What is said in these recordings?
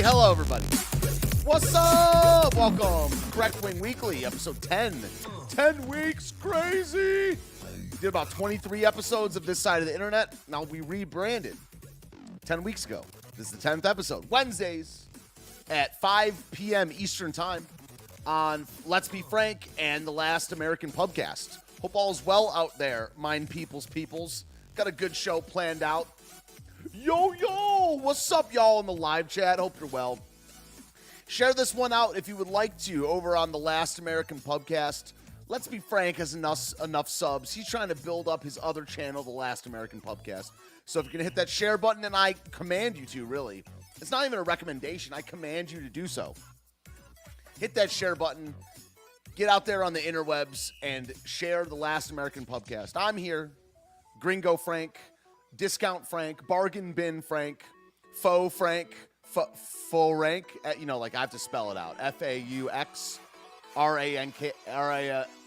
Hello, everybody. What's up? Welcome. Correct Wing Weekly, episode 10. 10 weeks, crazy. Did about 23 episodes of this side of the internet. Now we rebranded 10 weeks ago. This is the 10th episode. Wednesdays at 5 p.m. Eastern Time on Let's Be Frank and the Last American Pubcast. Hope all is well out there, mine peoples. Got a good show planned out. Yo, what's up, y'all, in the live chat? Hope you're well. Share this one out if you would like to over on the Last American Pubcast. Let's Be Frank has enough subs. He's trying to build up his other channel, the Last American Pubcast. So if you're going to hit that share button, and I command you to, really. It's not even a recommendation. I command you to do so. Hit that share button. Get out there on the interwebs and share the Last American Pubcast. I'm here, Gringo Frank, Discount Frank, Bargain Bin Frank, Faux Frank, Faux Rank. You know, like I have to spell it out. F-A-U-X-R-A-N-K.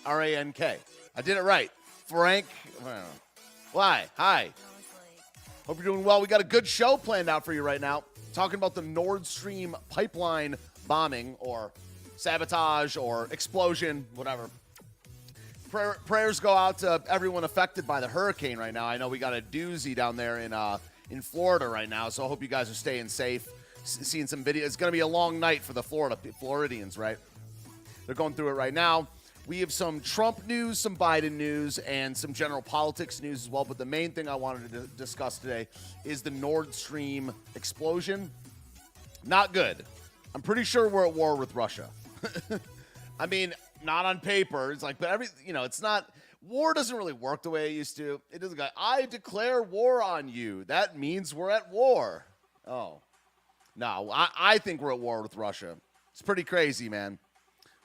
R-A-N-K. I did it right. Frank. Why? Hi. Hope you're doing well. We got a good show planned out for you right now. Talking about the Nord Stream pipeline bombing or sabotage or explosion, whatever. Prayers go out to everyone affected by the hurricane right now. I know we got a doozy down there in Florida right now, so I hope you guys are staying safe. Seeing some videos. It's going to be a long night for the Floridians, right? They're going through it right now. We have some Trump news, some Biden news, and some general politics news as well. But the main thing I wanted to discuss today is the Nord Stream explosion. Not good. I'm pretty sure we're at war with Russia. I mean, not on paper. It's like, but it's not. War doesn't really work the way it used to. It doesn't go, I declare war on you. That means we're at war. Oh. No, I think we're at war with Russia. It's pretty crazy, man.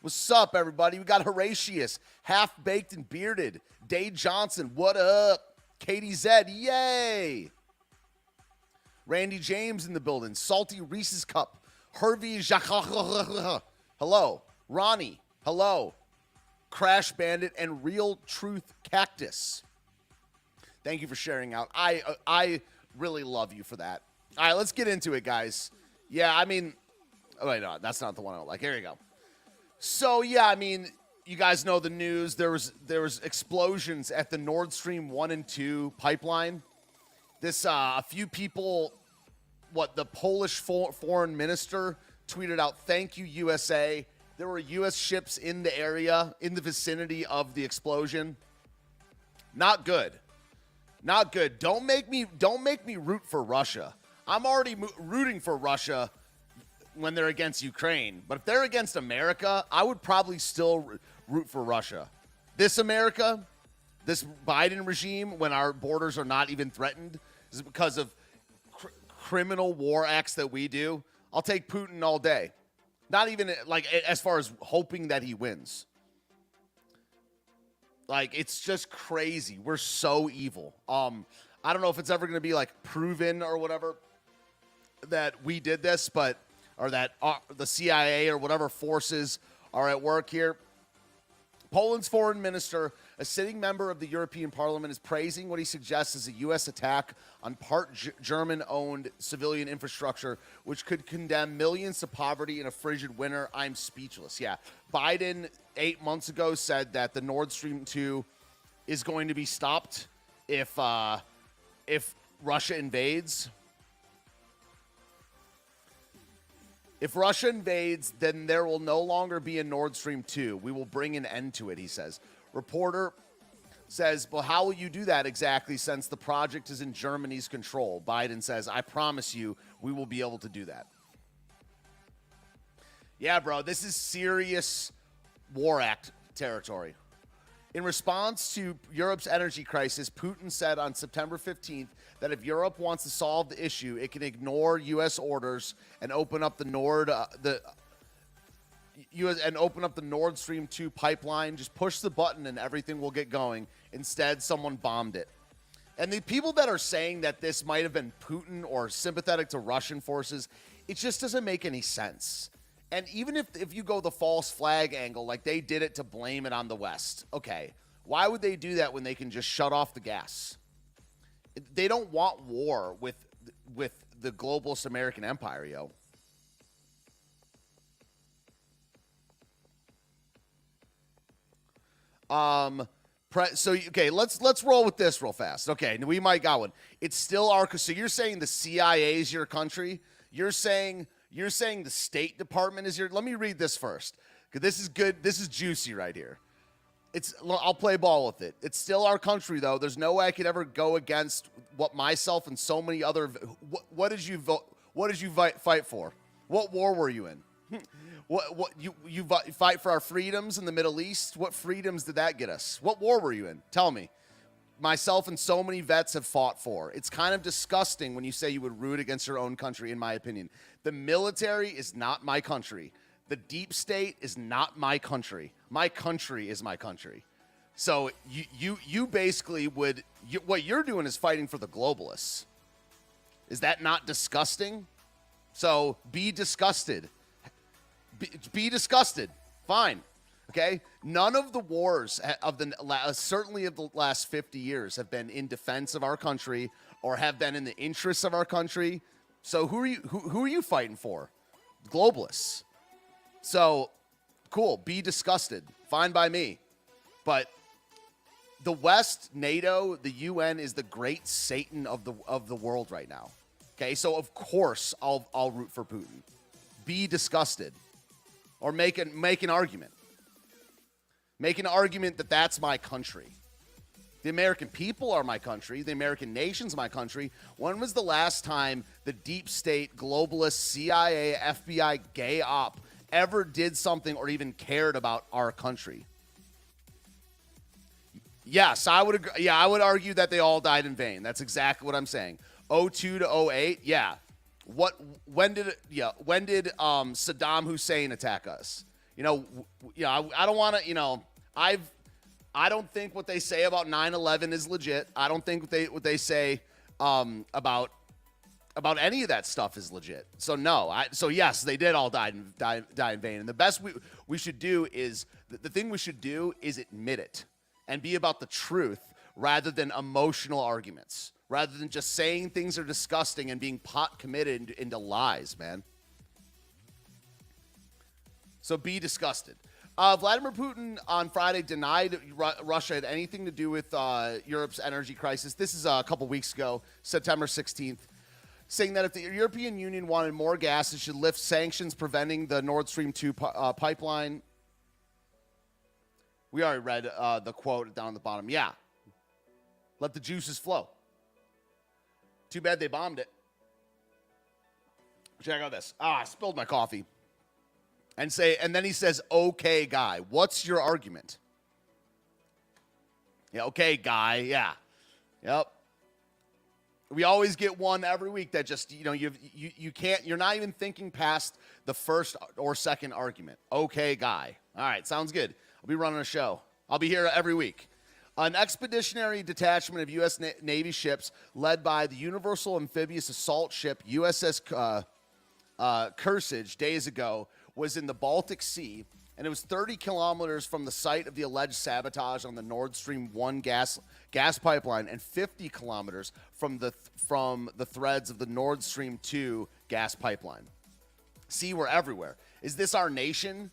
What's up, everybody? We got Horatius, half-baked and bearded. Dave Johnson, what up? Katie Zed, yay! Randy James in the building. Salty Reese's Cup. Hervey Jacques, hello. Ronnie, hello. Crash Bandit and Real Truth Cactus. Thank you for sharing out. I really love you for that. All right, let's get into it, guys. Yeah, I mean, oh, wait, no, that's not the one I like. Here you go. So, yeah, I mean, You guys know the news. There was explosions at the Nord Stream 1 and 2 pipeline. This a few people, the Polish foreign minister tweeted out, "Thank you, USA." There were U.S. ships in the area, in the vicinity of the explosion. Not good. Not good. Don't make me root for Russia. I'm already rooting for Russia when they're against Ukraine. But if they're against America, I would probably still root for Russia. This America, this Biden regime, when our borders are not even threatened, is because of criminal war acts that we do. I'll take Putin all day. Not even like as far as hoping that he wins. Like, it's just crazy. We're so evil. I don't know if it's ever going to be like proven or whatever that we did this, or that the CIA or whatever forces are at work here. Poland's foreign minister, a sitting member of the European Parliament, is praising what he suggests is a U.S. attack on part German-owned civilian infrastructure, which could condemn millions to poverty in a frigid winter. I'm speechless. Yeah, Biden 8 months ago said that the Nord Stream 2 is going to be stopped if Russia invades. If Russia invades, then there will no longer be a Nord Stream 2. We will bring an end to it, he says. Reporter says, well, how will you do that exactly since the project is in Germany's control? Biden says, I promise you we will be able to do that. Yeah, bro, this is serious war act territory. In response to Europe's energy crisis, Putin said on September 15th that if Europe wants to solve the issue, it can ignore U.S. orders and open up the Nord Stream 2 pipeline. Just push the button and everything will get going. Instead, someone bombed it. And the people that are saying that this might have been Putin or sympathetic to Russian forces, it just doesn't make any sense. And even if you go the false flag angle, like they did it to blame it on the West, okay, why would they do that when they can just shut off the gas? They don't want war with the globalist American empire, yo. Okay, let's roll with this real fast. Okay, we might got one. It's still our. So you're saying the CIA is your country? You're saying the State Department is your. Let me read this first, because this is good. This is juicy right here. I'll play ball with it. It's still our country, though. There's no way I could ever go against what myself and so many other. What did you vote? What did you fight for? What war were you in? What you fight for our freedoms in the Middle East? What freedoms did that get us? What war were you in? Tell me. Myself and so many vets have fought for. It's kind of disgusting when you say you would root against your own country, in my opinion. The military is not my country. The deep state is not my country. My country is my country. So you basically would, what you're doing is fighting for the globalists. Is that not disgusting? So be disgusted. Be disgusted. Fine. Okay? None of the wars certainly of the last 50 years have been in defense of our country or have been in the interests of our country. So who are you fighting for? Globalists. So, cool. Be disgusted. Fine by me. But the West, NATO, the UN is the great Satan of the world right now. Okay, so of course I'll root for Putin. Be disgusted, or make an argument. Make an argument that that's my country. The American people are my country. The American nation's my country. When was the last time the deep state, globalist, CIA, FBI, gay op ever did something or even cared about our country? Yes, I would agree. Yeah, I would argue that they all died in vain. That's exactly what I'm saying. 2002 to 08, yeah. When did Saddam Hussein attack us? I don't want to, I don't think what they say about 9/11 is legit. I don't think what they say about any of that stuff is legit. So no, yes, they did all die in vain. And the best we should do is the thing we should do is admit it and be about the truth rather than emotional arguments, rather than just saying things are disgusting and being committed into lies, man. So be disgusted. Vladimir Putin on Friday denied Russia had anything to do with Europe's energy crisis. This is a couple weeks ago, September 16th, saying that if the European Union wanted more gas, it should lift sanctions preventing the Nord Stream 2 pipeline. We already read the quote down at the bottom. Yeah. Let the juices flow. Too bad they bombed it. Check out this. I spilled my coffee. And then he says, okay, guy, what's your argument? Yeah, okay, guy, yeah. Yep. We always get one every week that just, you can't, you're not even thinking past the first or second argument. Okay, guy. All right, sounds good. I'll be running a show. I'll be here every week. An expeditionary detachment of U.S. Navy ships led by the Universal Amphibious Assault Ship USS Kearsarge days ago was in the Baltic Sea, and it was 30 kilometers from the site of the alleged sabotage on the Nord Stream 1 gas pipeline and 50 kilometers from the threads of the Nord Stream 2 gas pipeline. See, we're everywhere. Is this our nation?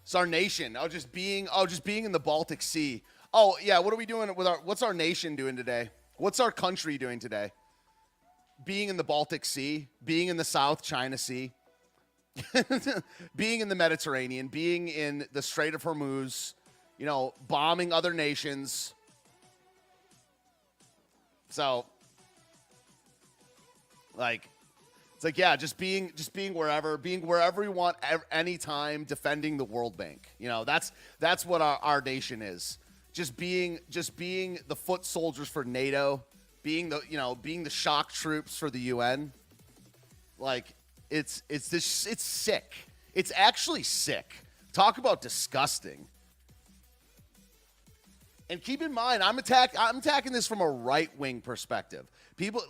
It's our nation. Just being in the Baltic Sea. Oh, yeah, what are we doing what's our nation doing today? What's our country doing today? Being in the Baltic Sea, being in the South China Sea, being in the Mediterranean, being in the Strait of Hormuz, bombing other nations. So, just being wherever you want, anytime, defending the World Bank. That's what our nation is. Just being the foot soldiers for NATO, being the shock troops for the UN. It's sick. It's actually sick. Talk about disgusting. And keep in mind, I'm attacking this from a right-wing perspective. People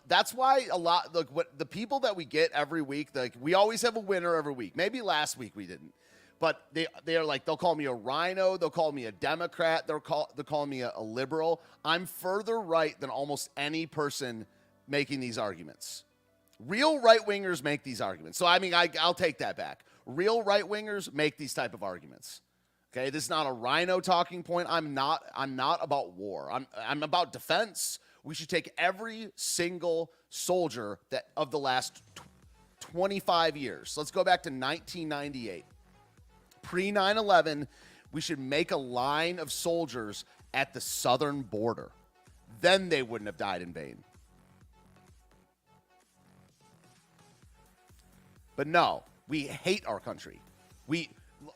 that's why a lot what the people that we get every week, we always have a winner every week. Maybe last week we didn't. But they'll call me a rhino, they'll call me a Democrat, they'll call me a liberal. I'm further right than almost any person making these arguments. Real right-wingers make these arguments. So, I'll take that back. Real right-wingers make these type of arguments. Okay, this is not a rhino talking point. I'm not about war. I'm about defense. We should take every single soldier of the last 25 years. Let's go back to 1998. Pre-9/11, we should make a line of soldiers at the southern border. Then they wouldn't have died in vain. But no, we hate our country. We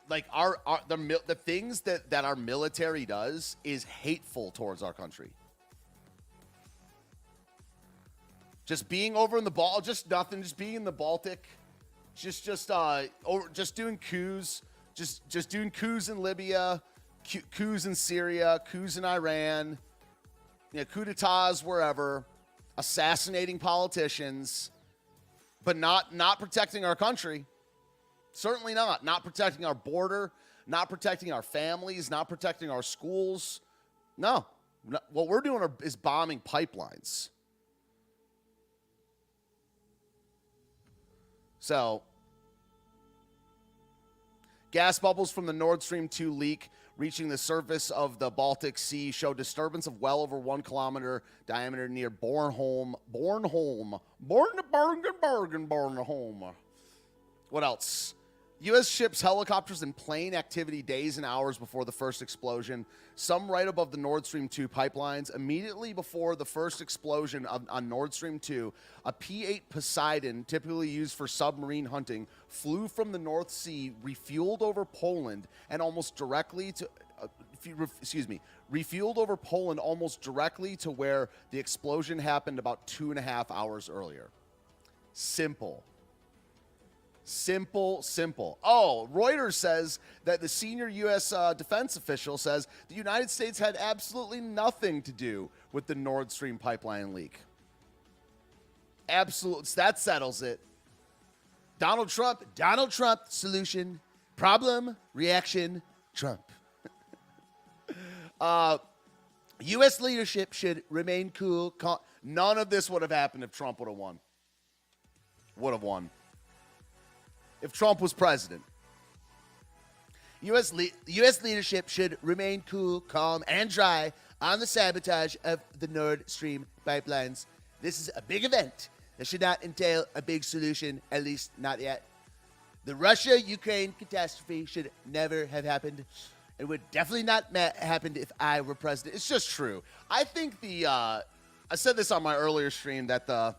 the things that our military does is hateful towards our country. Just being over in the just nothing, just being in the Baltic, just doing coups, just doing coups in Libya, coups in Syria, coups in Iran, coup d'etats wherever, assassinating politicians. But not protecting our country. Certainly not. Not protecting our border. Not protecting our families. Not protecting our schools. No. What we're doing is bombing pipelines. So, gas bubbles from the Nord Stream 2 leak reaching the surface of the Baltic Sea show disturbance of well over 1 kilometer diameter near Bornholm. What else? U.S. ships, helicopters, and plane activity days and hours before the first explosion. Some right above the Nord Stream 2 pipelines. Immediately before the first explosion on Nord Stream 2, a P-8 Poseidon, typically used for submarine hunting, flew from the North Sea, refueled over Poland, and almost directly to... refueled over Poland almost directly to where the explosion happened about 2.5 hours earlier. Simple. Oh, Reuters says that the senior U.S. defense official says the United States had absolutely nothing to do with the Nord Stream pipeline leak. Absolutely. That settles it. Donald Trump, solution, problem, reaction, Trump. U.S. leadership should remain cool. None of this would have happened if Trump would have won. If Trump was president. U.S. leadership should remain cool, calm, and dry on the sabotage of the Nord Stream pipelines. This is a big event that should not entail a big solution, at least not yet. The Russia-Ukraine catastrophe should never have happened. It would definitely not happen if I were president. It's just true. I think I said this on my earlier stream, that the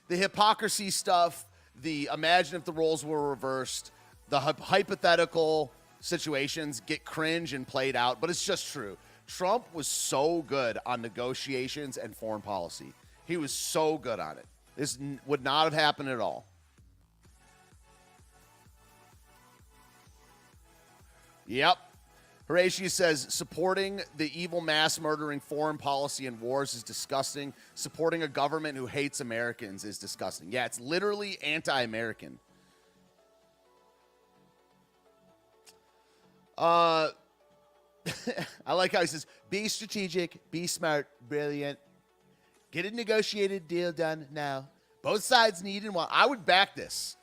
hypocrisy stuff, the imagine if the roles were reversed, the hypothetical situations get cringe and played out, but it's just true. Trump was so good on negotiations and foreign policy. He was so good on it. This would not have happened at all. Yep. Horatio says, supporting the evil mass murdering foreign policy and wars is disgusting. Supporting a government who hates Americans is disgusting. Yeah, it's literally anti-American. I like how he says, be strategic, be smart, brilliant. Get a negotiated deal done now. Both sides need and want. I would back this.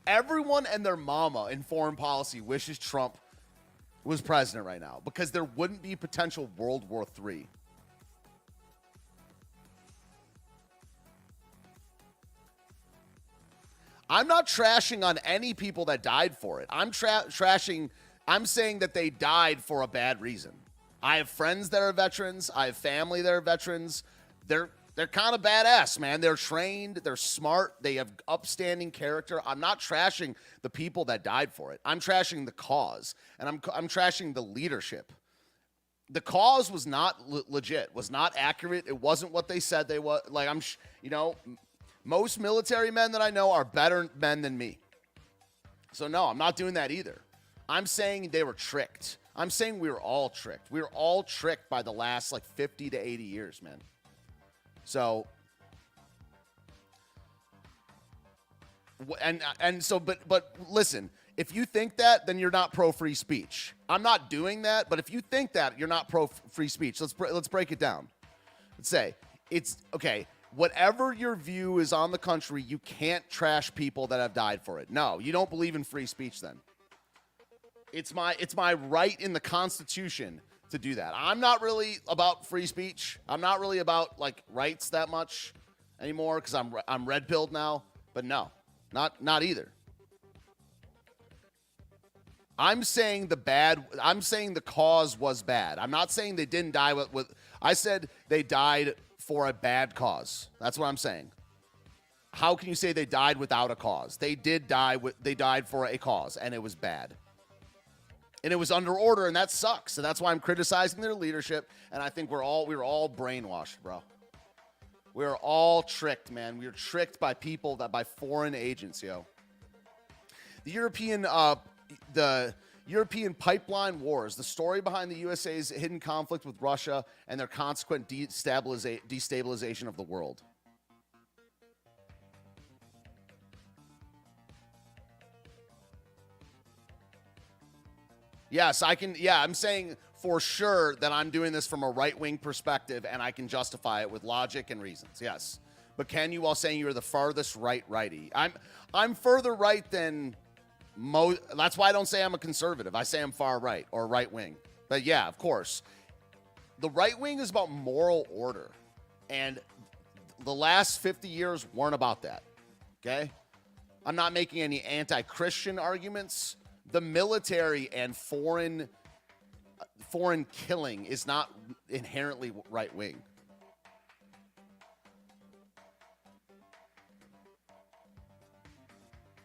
Everyone and their mama in foreign policy wishes Trump was president right now, because there wouldn't be potential World War III. I'm not trashing on any people that died for it. I'm saying that they died for a bad reason. I have friends that are veterans. I have family that are veterans. They're kind of badass, man. They're trained. They're smart. They have upstanding character. I'm not trashing the people that died for it. I'm trashing the cause, and I'm trashing the leadership. The cause was not legit, was not accurate. It wasn't what they said they was. Like, most military men that I know are better men than me. So no, I'm not doing that either. I'm saying they were tricked. I'm saying we were all tricked. We were all tricked by the last 50 to 80 years, man. So, but listen, if you think that, then you're not pro free speech. I'm not doing that, but if you think that, you're not pro free speech. Let's break it down. Let's say it's okay. Whatever your view is on the country, you can't trash people that have died for it. No, you don't believe in free speech then. It's my right in the Constitution to do that. I'm not really about free speech. I'm not really about rights that much anymore, because I'm red pilled now. But no, not either. I'm saying the cause was bad. I'm not saying they didn't die with I said they died for a bad cause. That's what I'm saying. How can you say they died without a cause? They died for a cause, and it was bad. And it was under order, and that sucks. So that's why I'm criticizing their leadership, and I think we're all brainwashed, bro. We're all tricked, man. We were tricked by by foreign agents, yo. The European pipeline wars, the story behind the USA's hidden conflict with Russia and their consequent destabilization of the world. Yes, I can. Yeah, I'm saying for sure that I'm doing this from a right-wing perspective, and I can justify it with logic and reasons. Yes, but can you, while saying you're the farthest righty? I'm further right than most. That's why I don't say I'm a conservative. I say I'm far right or right-wing. But yeah, of course, the right wing is about moral order, and the last 50 years weren't about that. Okay, I'm not making any anti-Christian arguments. The military and foreign killing is not inherently right wing.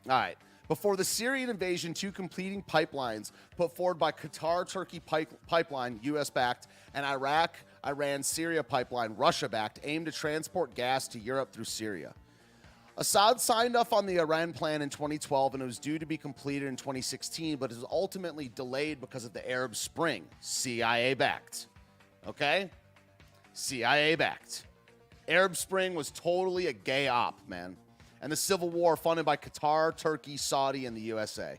All right. Before the Syrian invasion, 2 completing pipelines put forward by Qatar-Turkey pipeline, U.S.-backed, and Iran-Syria pipeline, Russia-backed, aimed to transport gas to Europe through Syria. Assad signed off on the Iran plan in 2012, and it was due to be completed in 2016, but it was ultimately delayed because of the Arab Spring, CIA-backed. Okay? CIA-backed. Arab Spring was totally a gay op, man. And the civil war funded by Qatar, Turkey, Saudi, and the USA.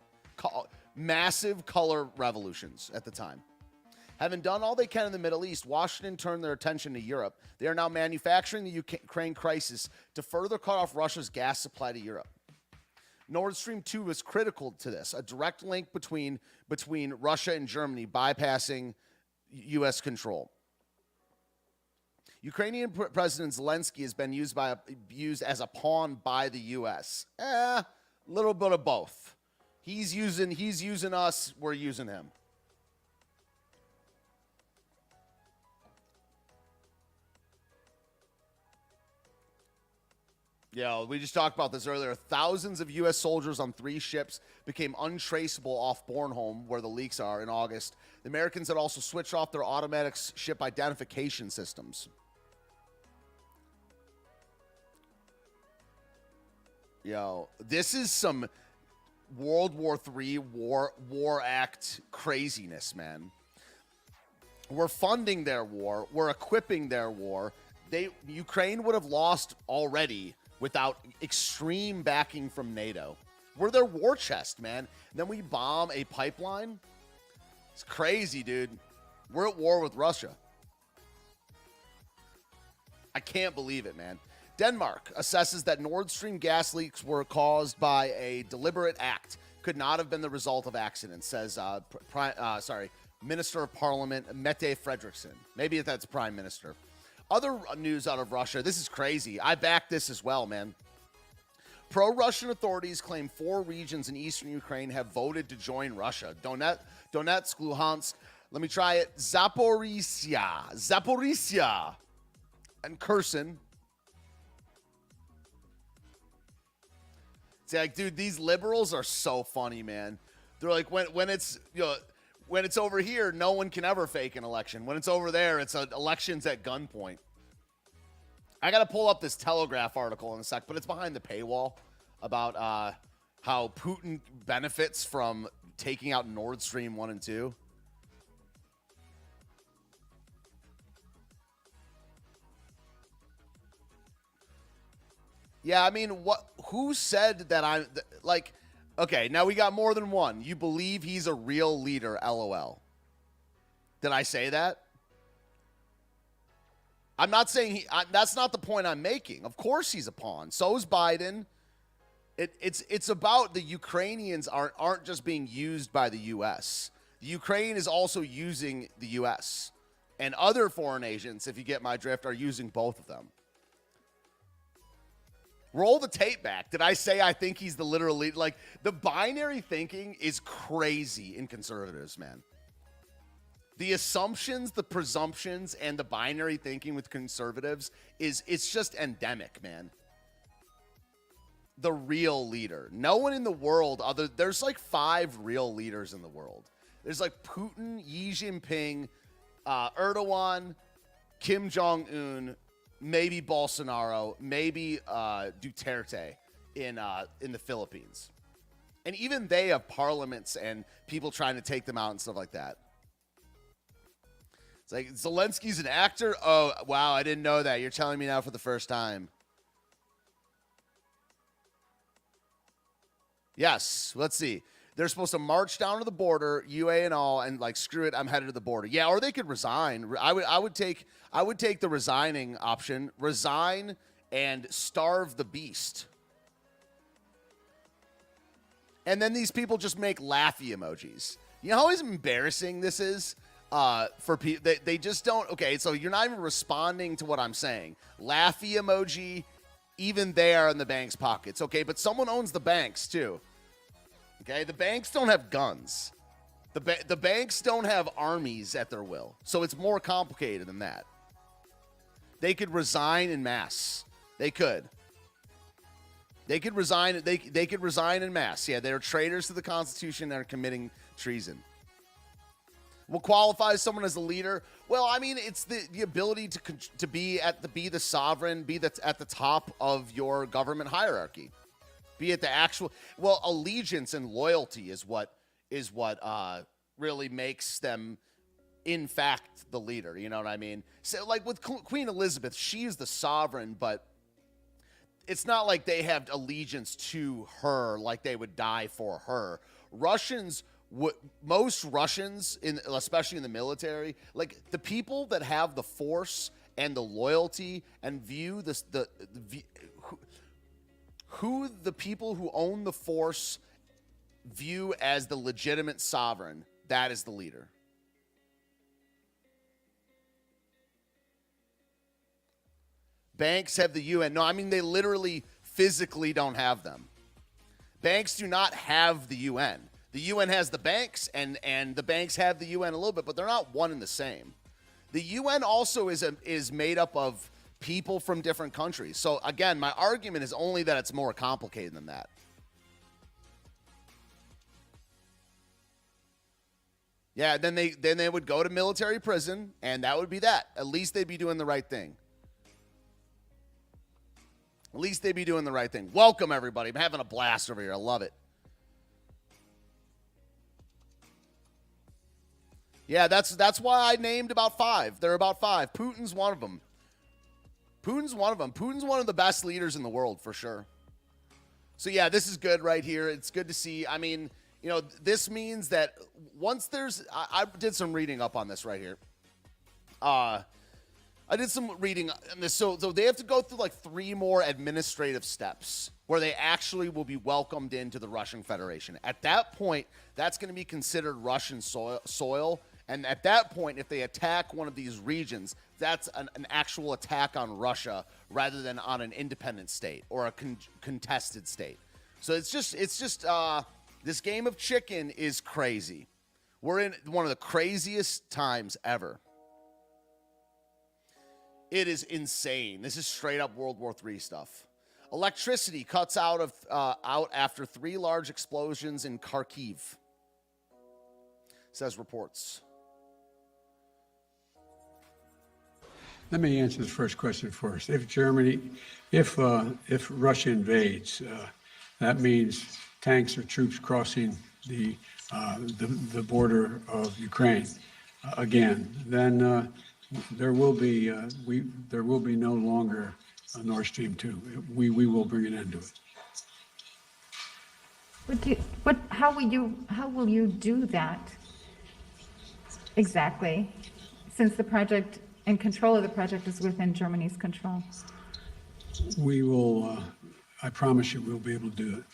Massive color revolutions at the time. Having done all they can in the Middle East, Washington turned their attention to Europe. They are now manufacturing the Ukraine crisis to further cut off Russia's gas supply to Europe. Nord Stream 2 was critical to this, a direct link between Russia and Germany bypassing U.S. control. Ukrainian President Zelensky has been used as a pawn by the U.S. A little bit of both. He's using us, we're using him. Yeah, we just talked about this earlier. Thousands of U.S. soldiers on 3 ships became untraceable off Bornholm, where the leaks are, in August. The Americans had also switched off their automatic ship identification systems. Yo, this is some World War III war act craziness, man. We're funding their war. We're equipping their war. Ukraine would have lost already without extreme backing from NATO. We're their war chest, man. And then we bomb a pipeline. It's crazy, dude. We're at war with Russia. I can't believe it, man. Denmark assesses that Nord Stream gas leaks were caused by a deliberate act. Could not have been the result of accidents, says Minister of Parliament Mette Frederiksen. Maybe that's Prime Minister. Other news out of Russia. This is crazy. I back this as well, man. Pro-Russian authorities claim 4 regions in eastern Ukraine have voted to join Russia. Donetsk, Luhansk. Let me try it. Zaporizhia, and Kherson. It's like, dude, these liberals are so funny, man. They're like, when it's over here, no one can ever fake an election. When it's over there, it's elections at gunpoint. I got to pull up this Telegraph article in a sec, but it's behind the paywall about how Putin benefits from taking out Nord Stream 1 and 2. Yeah, I mean, who said that I'm like, okay, now we got more than one. You believe he's a real leader, LOL. Did I say that? I'm not saying that's not the point I'm making. Of course he's a pawn. So is Biden. It's about the Ukrainians aren't just being used by the U.S. The Ukraine is also using the U.S. And other foreign agents, if you get my drift, are using both of them. Roll the tape back. Did I say I think he's the literal leader? Like, the binary thinking is crazy in conservatives, man. The assumptions, the presumptions, and the binary thinking with conservatives it's just endemic, man. The real leader. No one in the world there's like 5 real leaders in the world. There's like Putin, Xi Jinping, Erdogan, Kim Jong-un, maybe Bolsonaro, maybe Duterte in the Philippines. And even they have parliaments and people trying to take them out and stuff like that. It's like, Zelensky's an actor? Oh, wow, I didn't know that. You're telling me now for the first time. Yes, let's see. They're supposed to march down to the border, UA and all, and like, screw it, I'm headed to the border. Yeah, or they could resign. I would take the resigning option. Resign and starve the beast. And then these people just make laughy emojis. You know how embarrassing this is for people? They just don't. Okay, so you're not even responding to what I'm saying. Laughy emoji, even there in the bank's pockets. Okay, but someone owns the banks too. Okay, the banks don't have guns. The banks don't have armies at their will. So it's more complicated than that. They could resign en masse. They could resign. They could resign en masse. Yeah, they're traitors to the Constitution and are committing treason. What qualifies someone as a leader? Well, I mean, it's the ability to be the sovereign, be at the top of your government hierarchy. Be at the actual, allegiance and loyalty is what really makes them, in fact, the leader. You know what I mean? So, like with Queen Elizabeth, she's the sovereign, but it's not like they have allegiance to her, like they would die for her. Most Russians, especially in the military, like the people that have the force and the loyalty and view this, who the people who own the force view as the legitimate sovereign, that is the leader. Banks have the UN. No, I mean, they literally physically don't have them. Banks do not have the UN. The UN has the banks, and the banks have the UN a little bit, but they're not one and the same. The UN also is made up of people from different countries. So again, my argument is only that it's more complicated than that. Yeah, then they would go to military prison, and that would be that. At least they'd be doing the right thing. At least they'd be doing the right thing. Welcome, everybody. I'm having a blast over here. I love it. Yeah, that's why I named about 5. They're about 5. Putin's one of them. Putin's one of the best leaders in the world, for sure. So, yeah, this is good right here. It's good to see. I mean, you know, this means that once there's – I did some reading up on this right here. I did some reading on this. So they have to go through like 3 more administrative steps where they actually will be welcomed into the Russian Federation. At that point, that's going to be considered Russian soil. And at that point, if they attack one of these regions, that's an actual attack on Russia rather than on an independent state or a contested state. So it's just this game of chicken is crazy. We're in one of the craziest times ever. It is insane. This is straight up World War III stuff. Electricity cuts out after 3 large explosions in Kharkiv, says reports. Let me answer the first question first. If Russia invades, that means tanks or troops crossing the border of Ukraine again. Then there will be no longer a Nord Stream 2. We will bring an end to it. How will you do that exactly? Since the project and control of the project is within Germany's control. We will. I promise you, we'll be able to do it.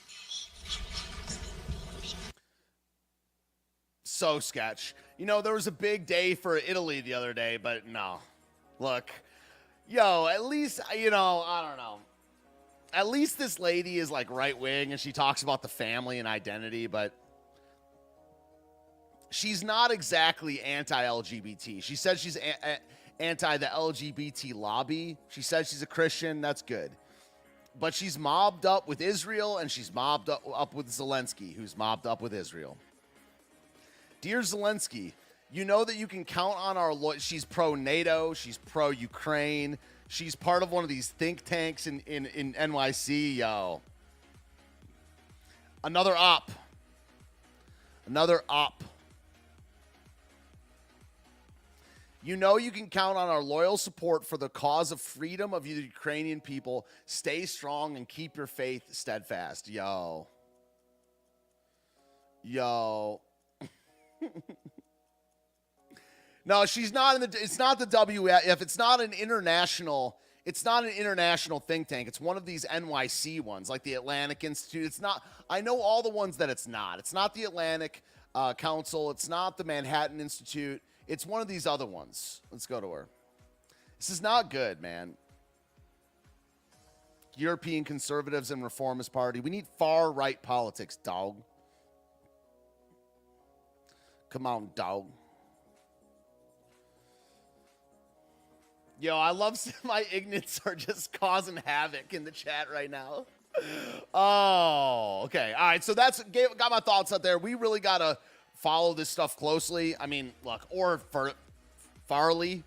So sketch. You know, there was a big day for Italy the other day, but no. Look, at least, I don't know. At least this lady is like right wing and she talks about the family and identity, but she's not exactly anti-LGBT. She said she's anti the LGBT lobby. She says she's a Christian. That's good. But she's mobbed up with Israel and she's mobbed up with Zelensky, who's mobbed up with Israel. Dear Zelensky, you know that you can count on our she's pro-NATO, she's pro-Ukraine, she's part of one of these think tanks in NYC, yo. Another op. You know you can count on our loyal support for the cause of freedom of the Ukrainian people. Stay strong and keep your faith steadfast, yo. No, she's not it's not the WF. It's not an international think tank. It's one of these NYC ones, like the Atlantic Institute. It's not, I know all the ones that it's not. It's not the Atlantic Council. It's not the Manhattan Institute. It's one of these other ones. Let's go to her. This is not good, man. European Conservatives and Reformist Party. We need far right politics, dog. Come on, dog. Yo, I love my ignorants are just causing havoc in the chat right now. Oh, okay. All right, so got my thoughts out there. We really got to follow this stuff closely. I mean, look, or farly,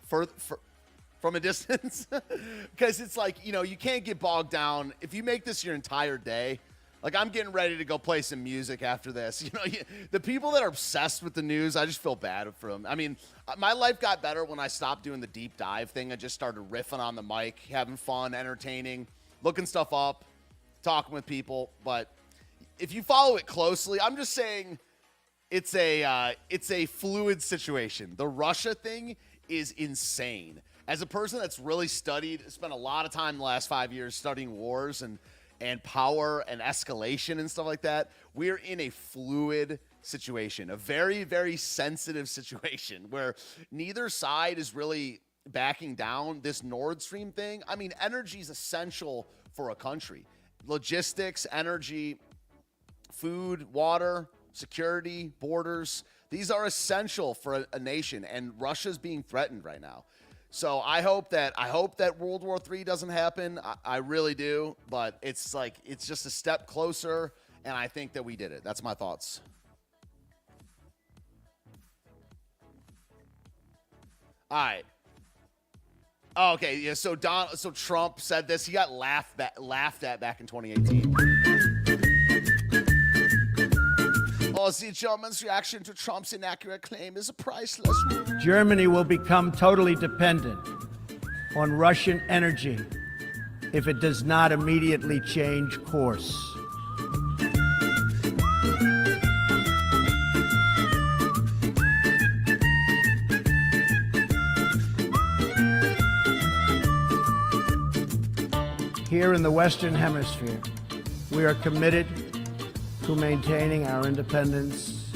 from a distance. Because it's like, you can't get bogged down. If you make this your entire day, like I'm getting ready to go play some music after this. The people that are obsessed with the news, I just feel bad for them. I mean, my life got better when I stopped doing the deep dive thing. I just started riffing on the mic, having fun, entertaining, looking stuff up, talking with people. But if you follow it closely, I'm just saying it's a fluid situation. The Russia thing is insane. As a person that's really spent a lot of time the last 5 years studying wars and power and escalation and stuff like that, we're in a fluid situation, a very, very sensitive situation where neither side is really backing down. This Nord Stream thing, I mean, energy is essential for a country. Logistics, energy, food, water, security, borders, these are essential for a nation, and Russia's being threatened right now. So I hope that World War III doesn't happen. I really do, but it's just a step closer, and I think that we did it. That's my thoughts. All right. Oh, okay, yeah. So Trump said this. He got laughed at back in 2018. The Germans' reaction to Trump's inaccurate claim is priceless. Germany will become totally dependent on Russian energy if it does not immediately change course. Here in the Western Hemisphere, we are committed to maintaining our independence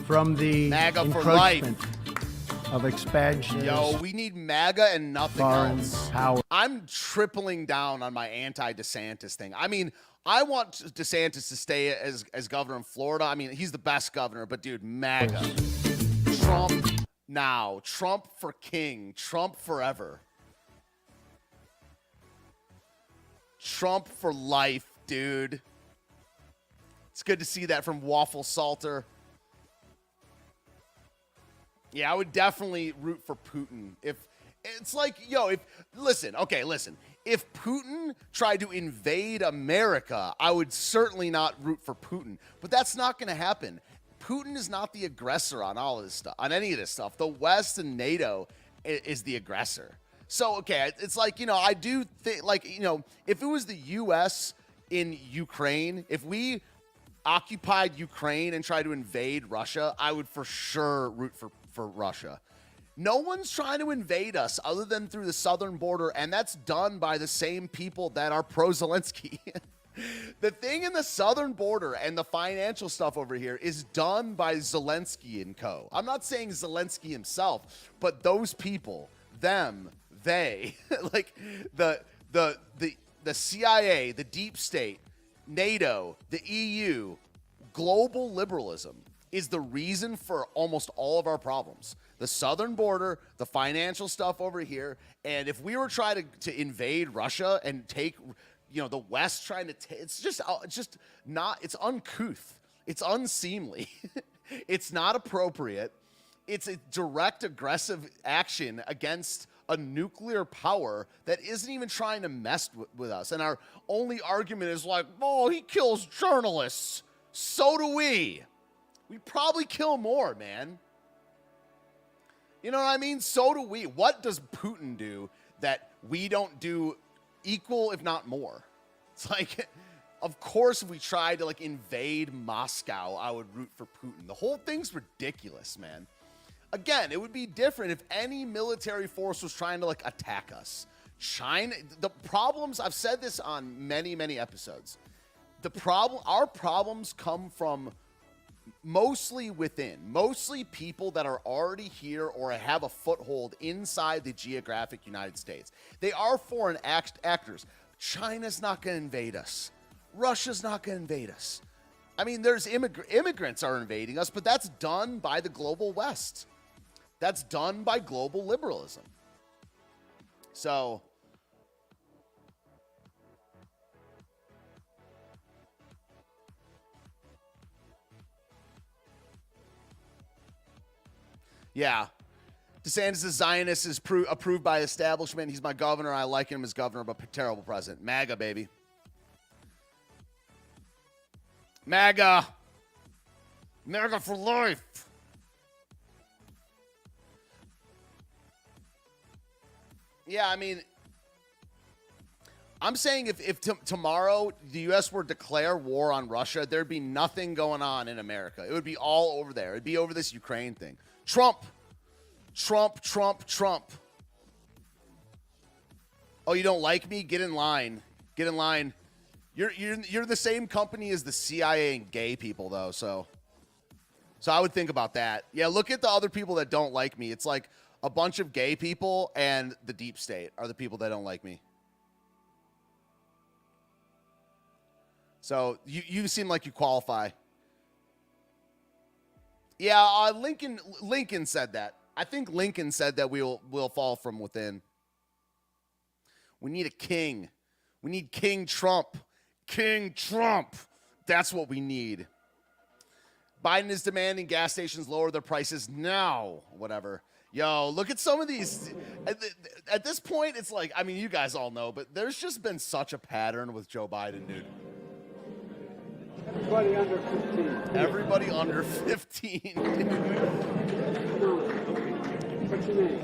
from the MAGA for encroachment life. Of expansion. Yo, we need MAGA and nothing Foreign else. power. I'm tripling down on my anti-DeSantis thing. I mean, I want DeSantis to stay as governor in Florida. I mean, he's the best governor, but dude, MAGA. Trump now. Trump for king. Trump forever. Trump for life, dude. It's good to see that from Waffle Salter. Yeah, I would definitely root for Putin. If it's like, listen. If Putin tried to invade America, I would certainly not root for Putin. But that's not going to happen. Putin is not the aggressor on all of this stuff, on any of this stuff. The West and NATO is the aggressor. So, okay, it's like, I do think, if it was the U.S. in Ukraine, if we occupied Ukraine and tried to invade Russia, I would for sure root for Russia. No one's trying to invade us other than through the southern border, and that's done by the same people that are pro-Zelensky. The thing in the southern border and the financial stuff over here is done by Zelensky and co. I'm not saying Zelensky himself, but those people, them, they, like the CIA, the deep state, NATO, the EU, global liberalism is the reason for almost all of our problems. The southern border, the financial stuff over here, and if we were trying to invade Russia and take, the West trying to take, it's just not, it's uncouth. It's unseemly. It's not appropriate. It's a direct aggressive action against a nuclear power that isn't even trying to mess with us. And our only argument is like, oh, he kills journalists. So do we. We probably kill more, man. You know what I mean? So do we. What does Putin do that we don't do equal, if not more? It's like, of course, if we tried to invade Moscow, I would root for Putin. The whole thing's ridiculous, man. Again, it would be different if any military force was trying to attack us. China, the problems, I've said this on many, many episodes. Our problems come from mostly within, mostly people that are already here or have a foothold inside the geographic United States. They are foreign actors. China's not going to invade us. Russia's not going to invade us. I mean, there's immigrants are invading us, but that's done by the global West. That's done by global liberalism. So, yeah. DeSantis' Zionist is approved by establishment. He's my governor. I like him as governor, but terrible president. MAGA, baby. MAGA. MAGA for life. Yeah, I mean, I'm saying if tomorrow the U.S. were to declare war on Russia, there'd be nothing going on in America. It would be all over there. It'd be over this Ukraine thing. Trump. Oh, you don't like me? Get in line. Get in line. You're the same company as the CIA and gay people, though, so I would think about that. Yeah, look at the other people that don't like me. It's like a bunch of gay people and the deep state are the people that don't like me. So you seem like you qualify. Yeah, Lincoln said that. I think Lincoln said that we'll fall from within. We need a king. We need King Trump. King Trump. That's what we need. Biden is demanding gas stations lower their prices now. Whatever. Yo, look at some of these. At this point, it's like, I mean, you guys all know, but there's just been such a pattern with Joe Biden, dude. Everybody under 15. Everybody under 15. What's your name?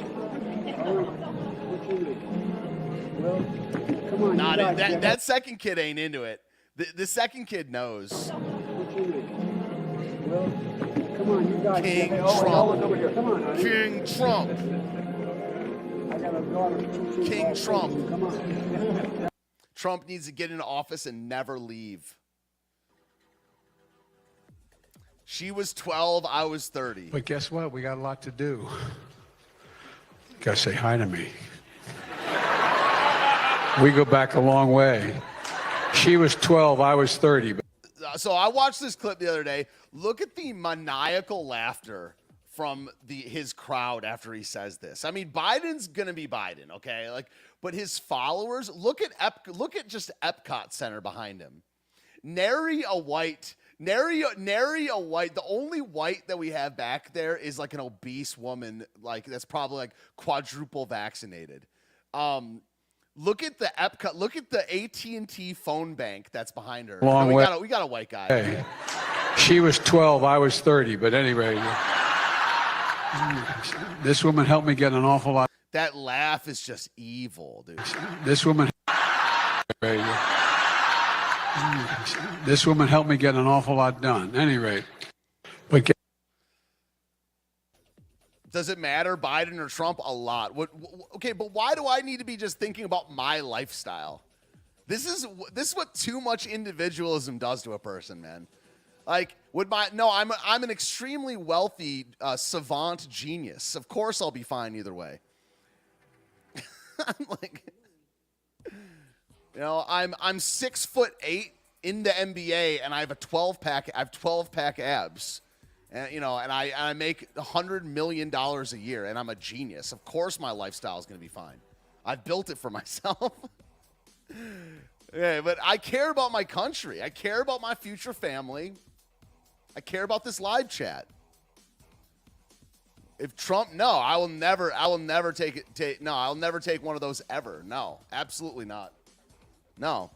What's your name? Will? Come on. Not that second kid ain't into it. The second kid knows. What's your name? Will? Come on, you guys. King Trump. Trump. Come on, honey. King Trump. I got a daughter. King Trump. Come on. Trump needs to get into office and never leave. She was 12, I was 30. But guess what? We got a lot to do. You gotta say hi to me. We go back a long way. She was 12, I was 30. So I watched this clip the other day. Look at the maniacal laughter from his crowd after he says this. I mean, Biden's gonna be Biden, okay? But his followers, look at just Epcot Center behind him. Nary a white. The only white that we have back there is like an obese woman, like that's probably like quadruple vaccinated. Look at the Epcot. Look at the AT&T phone bank that's behind her. We got a white guy. Hey, she was 12, I was 30. But anyway, this woman helped me get an awful lot. That laugh is just evil, dude. This woman helped me get an awful lot done. At any rate, but does it matter, Biden or Trump? A lot. Okay, but why do I need to be just thinking about my lifestyle? This is what too much individualism does to a person, man. Like, I'm an extremely wealthy savant genius. Of course, I'll be fine either way. I'm like, I'm 6'8" in the NBA, and I have 12-pack. I have 12-pack abs, and I make $100 million a year, and I'm a genius. Of course, my lifestyle is going to be fine. I've built it for myself. Yeah, but I care about my country. I care about my future family. I care about this live chat. If Trump, I will never take it. No, I'll never take one of those ever. No, absolutely not. No.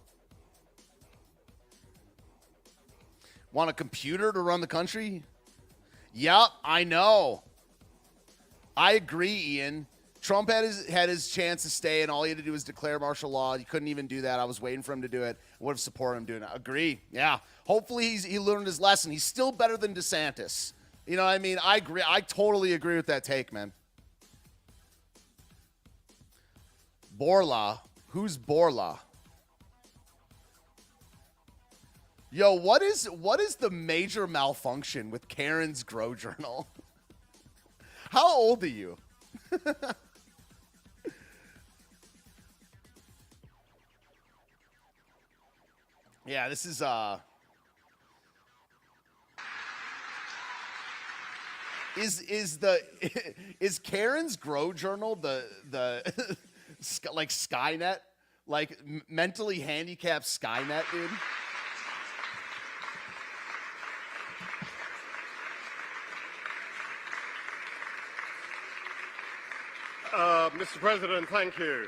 Want a computer to run the country? Yep, I know. I agree, Ian. Trump had his chance to stay, and all he had to do was declare martial law. He couldn't even do that. I was waiting for him to do it. I would have supported him doing it. Agree. Yeah. Hopefully he learned his lesson. He's still better than DeSantis. You know what I mean? I agree. I totally agree with that take, man. Borla. Who's Borla? Yo, what is the major malfunction with Karen's Grow Journal? How old are you? Yeah, this is is Karen's Grow Journal the like Skynet, like mentally handicapped Skynet, dude? Mr. President, thank you.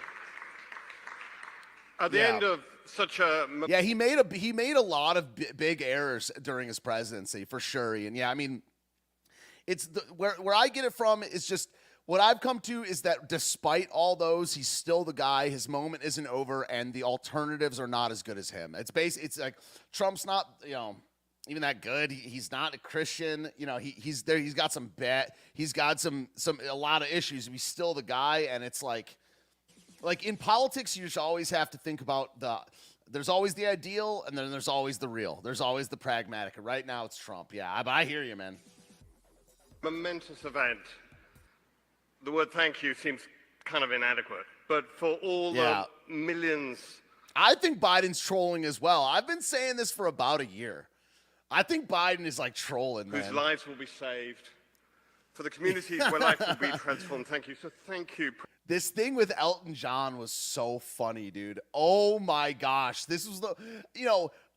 At the end of such a... Yeah, he made a lot of big errors during his presidency, for sure. And yeah, I mean, it's where I get it from is just what I've come to is that despite all those, he's still the guy. His moment isn't over, and the alternatives are not as good as him. It's like Trump's not, even that good. He's not a Christian. He's there. He's got some bet. He's got a lot of issues. He's still the guy, and it's like, like in politics, you just always have to think about there's always the ideal and then there's always the real. There's always the pragmatic. And right now it's Trump. Yeah, but I hear you, man. Momentous event. The word thank you seems kind of inadequate, but for all the millions. I think Biden's trolling as well. I've been saying this for about a year. I think Biden is like trolling, man. Whose lives will be saved. For the communities where life will be transformed. Thank you. So thank you. This thing with Elton John was so funny, dude. Oh my gosh. This was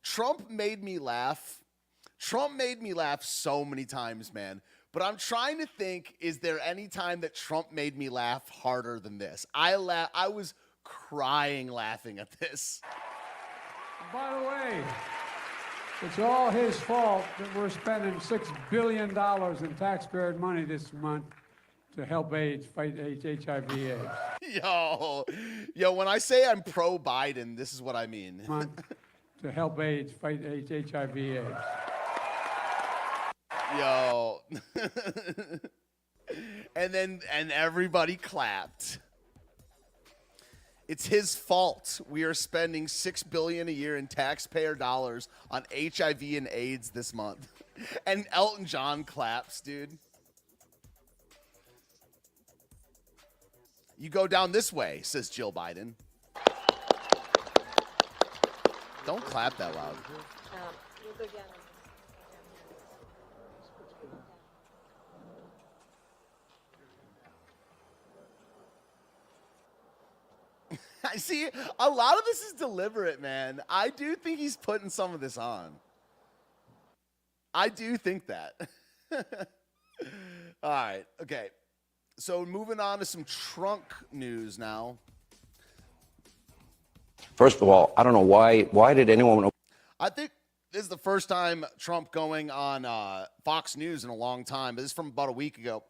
Trump made me laugh. Trump made me laugh so many times, man. But I'm trying to think, is there any time that Trump made me laugh harder than this? I was crying laughing at this. By the way, it's all his fault that we're spending $6 billion in taxpayer money this month to help fight HIV/AIDS. Yo, when I say I'm pro Biden, this is what I mean. To help fight HIV/AIDS. Yo. and everybody clapped. It's his fault we are spending $6 billion a year in taxpayer dollars on HIV and AIDS this month. And Elton John claps, dude. You go down this way, says Jill Biden. Don't clap that loud. You'll go down. I see a lot of this is deliberate, man. I do think he's putting some of this on. I do think that. All right. Okay. So moving on to some trunk news now. First of all, I don't know why did anyone. I think this is the first time Trump going on Fox News in a long time. But this is from about a week ago.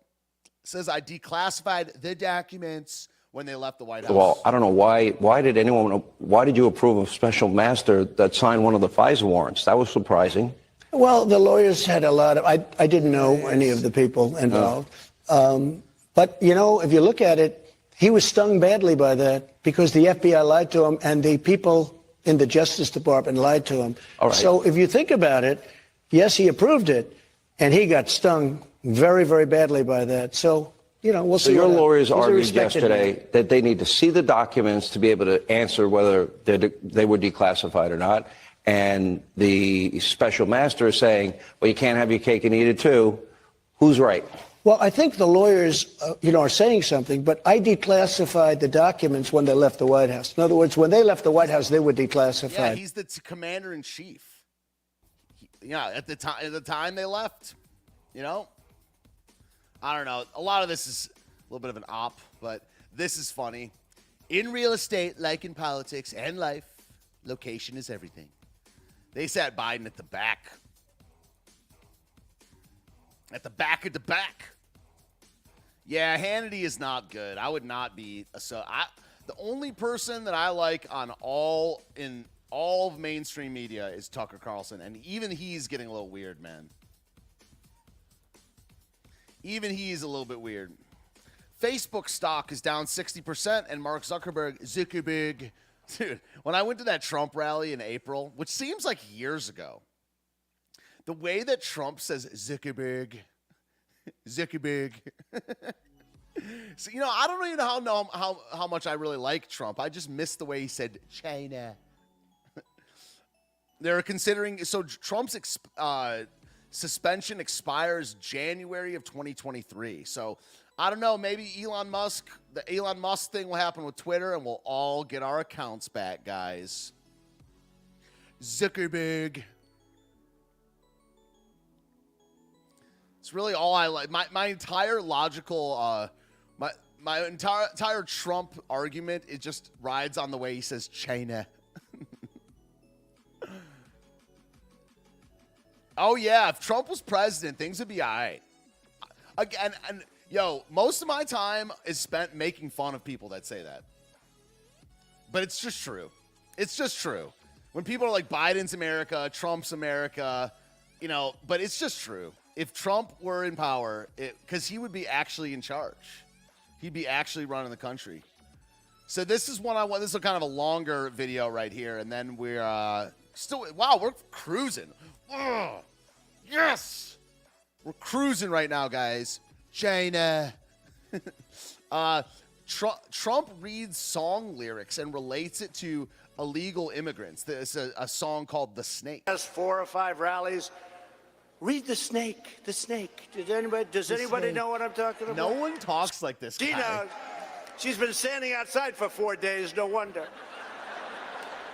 It says, I declassified the documents when they left the White House. Well, I don't know why did you approve a special master that signed one of the FISA warrants? That was surprising. Well, the lawyers had a lot of, I didn't know any of the people involved. But, if you look at it, he was stung badly by that because the FBI lied to him and the people in the Justice Department lied to him. All right. So if you think about it, yes, he approved it and he got stung very, very badly by that. So, we'll see. So your lawyers argued yesterday that they need to see the documents to be able to answer whether they were declassified or not. And the special master is saying, well, you can't have your cake and eat it too. Who's right? Well, I think the lawyers, are saying something, but I declassified the documents when they left the White House. In other words, when they left the White House, they were declassified. Yeah, he's the commander in chief. At the time they left, I don't know. A lot of this is a little bit of an op, but this is funny. In real estate, like in politics and life, location is everything. They sat Biden at the back. At the back of the back. Yeah, Hannity is not good. I would not be the only person that I like on all of mainstream media is Tucker Carlson, and even he's getting a little weird, man. Even he's a little bit weird. Facebook stock is down 60%, and Mark Zuckerberg, dude, when I went to that Trump rally in April, which seems like years ago, the way that Trump says Zuckerberg. So, I don't even know how much I really like Trump. I just miss the way he said China. They're considering, so Trump's suspension expires January of 2023. So I don't know, maybe the Elon Musk thing will happen with Twitter and we'll all get our accounts back, guys. Zuckerberg. It's really all I like. My entire logical, my entire Trump argument, it just rides on the way he says China. Oh yeah, if Trump was president, things would be all right. Again, and most of my time is spent making fun of people that say that. But it's just true. It's just true. When people are like Biden's America, Trump's America, but it's just true. If Trump were in power, because he would be actually in charge. He'd be actually running the country. So this is one I want. This is kind of a longer video right here, and then we're still. Wow, we're cruising. Ugh. Yes, we're cruising right now, guys. China. Trump reads song lyrics and relates it to illegal immigrants. There's a song called "The Snake." Has 4 or 5 rallies. Read the snake. The snake. Does anybody know what I'm talking about? No one talks like this guy. Gina, she's been standing outside for 4 days. No wonder.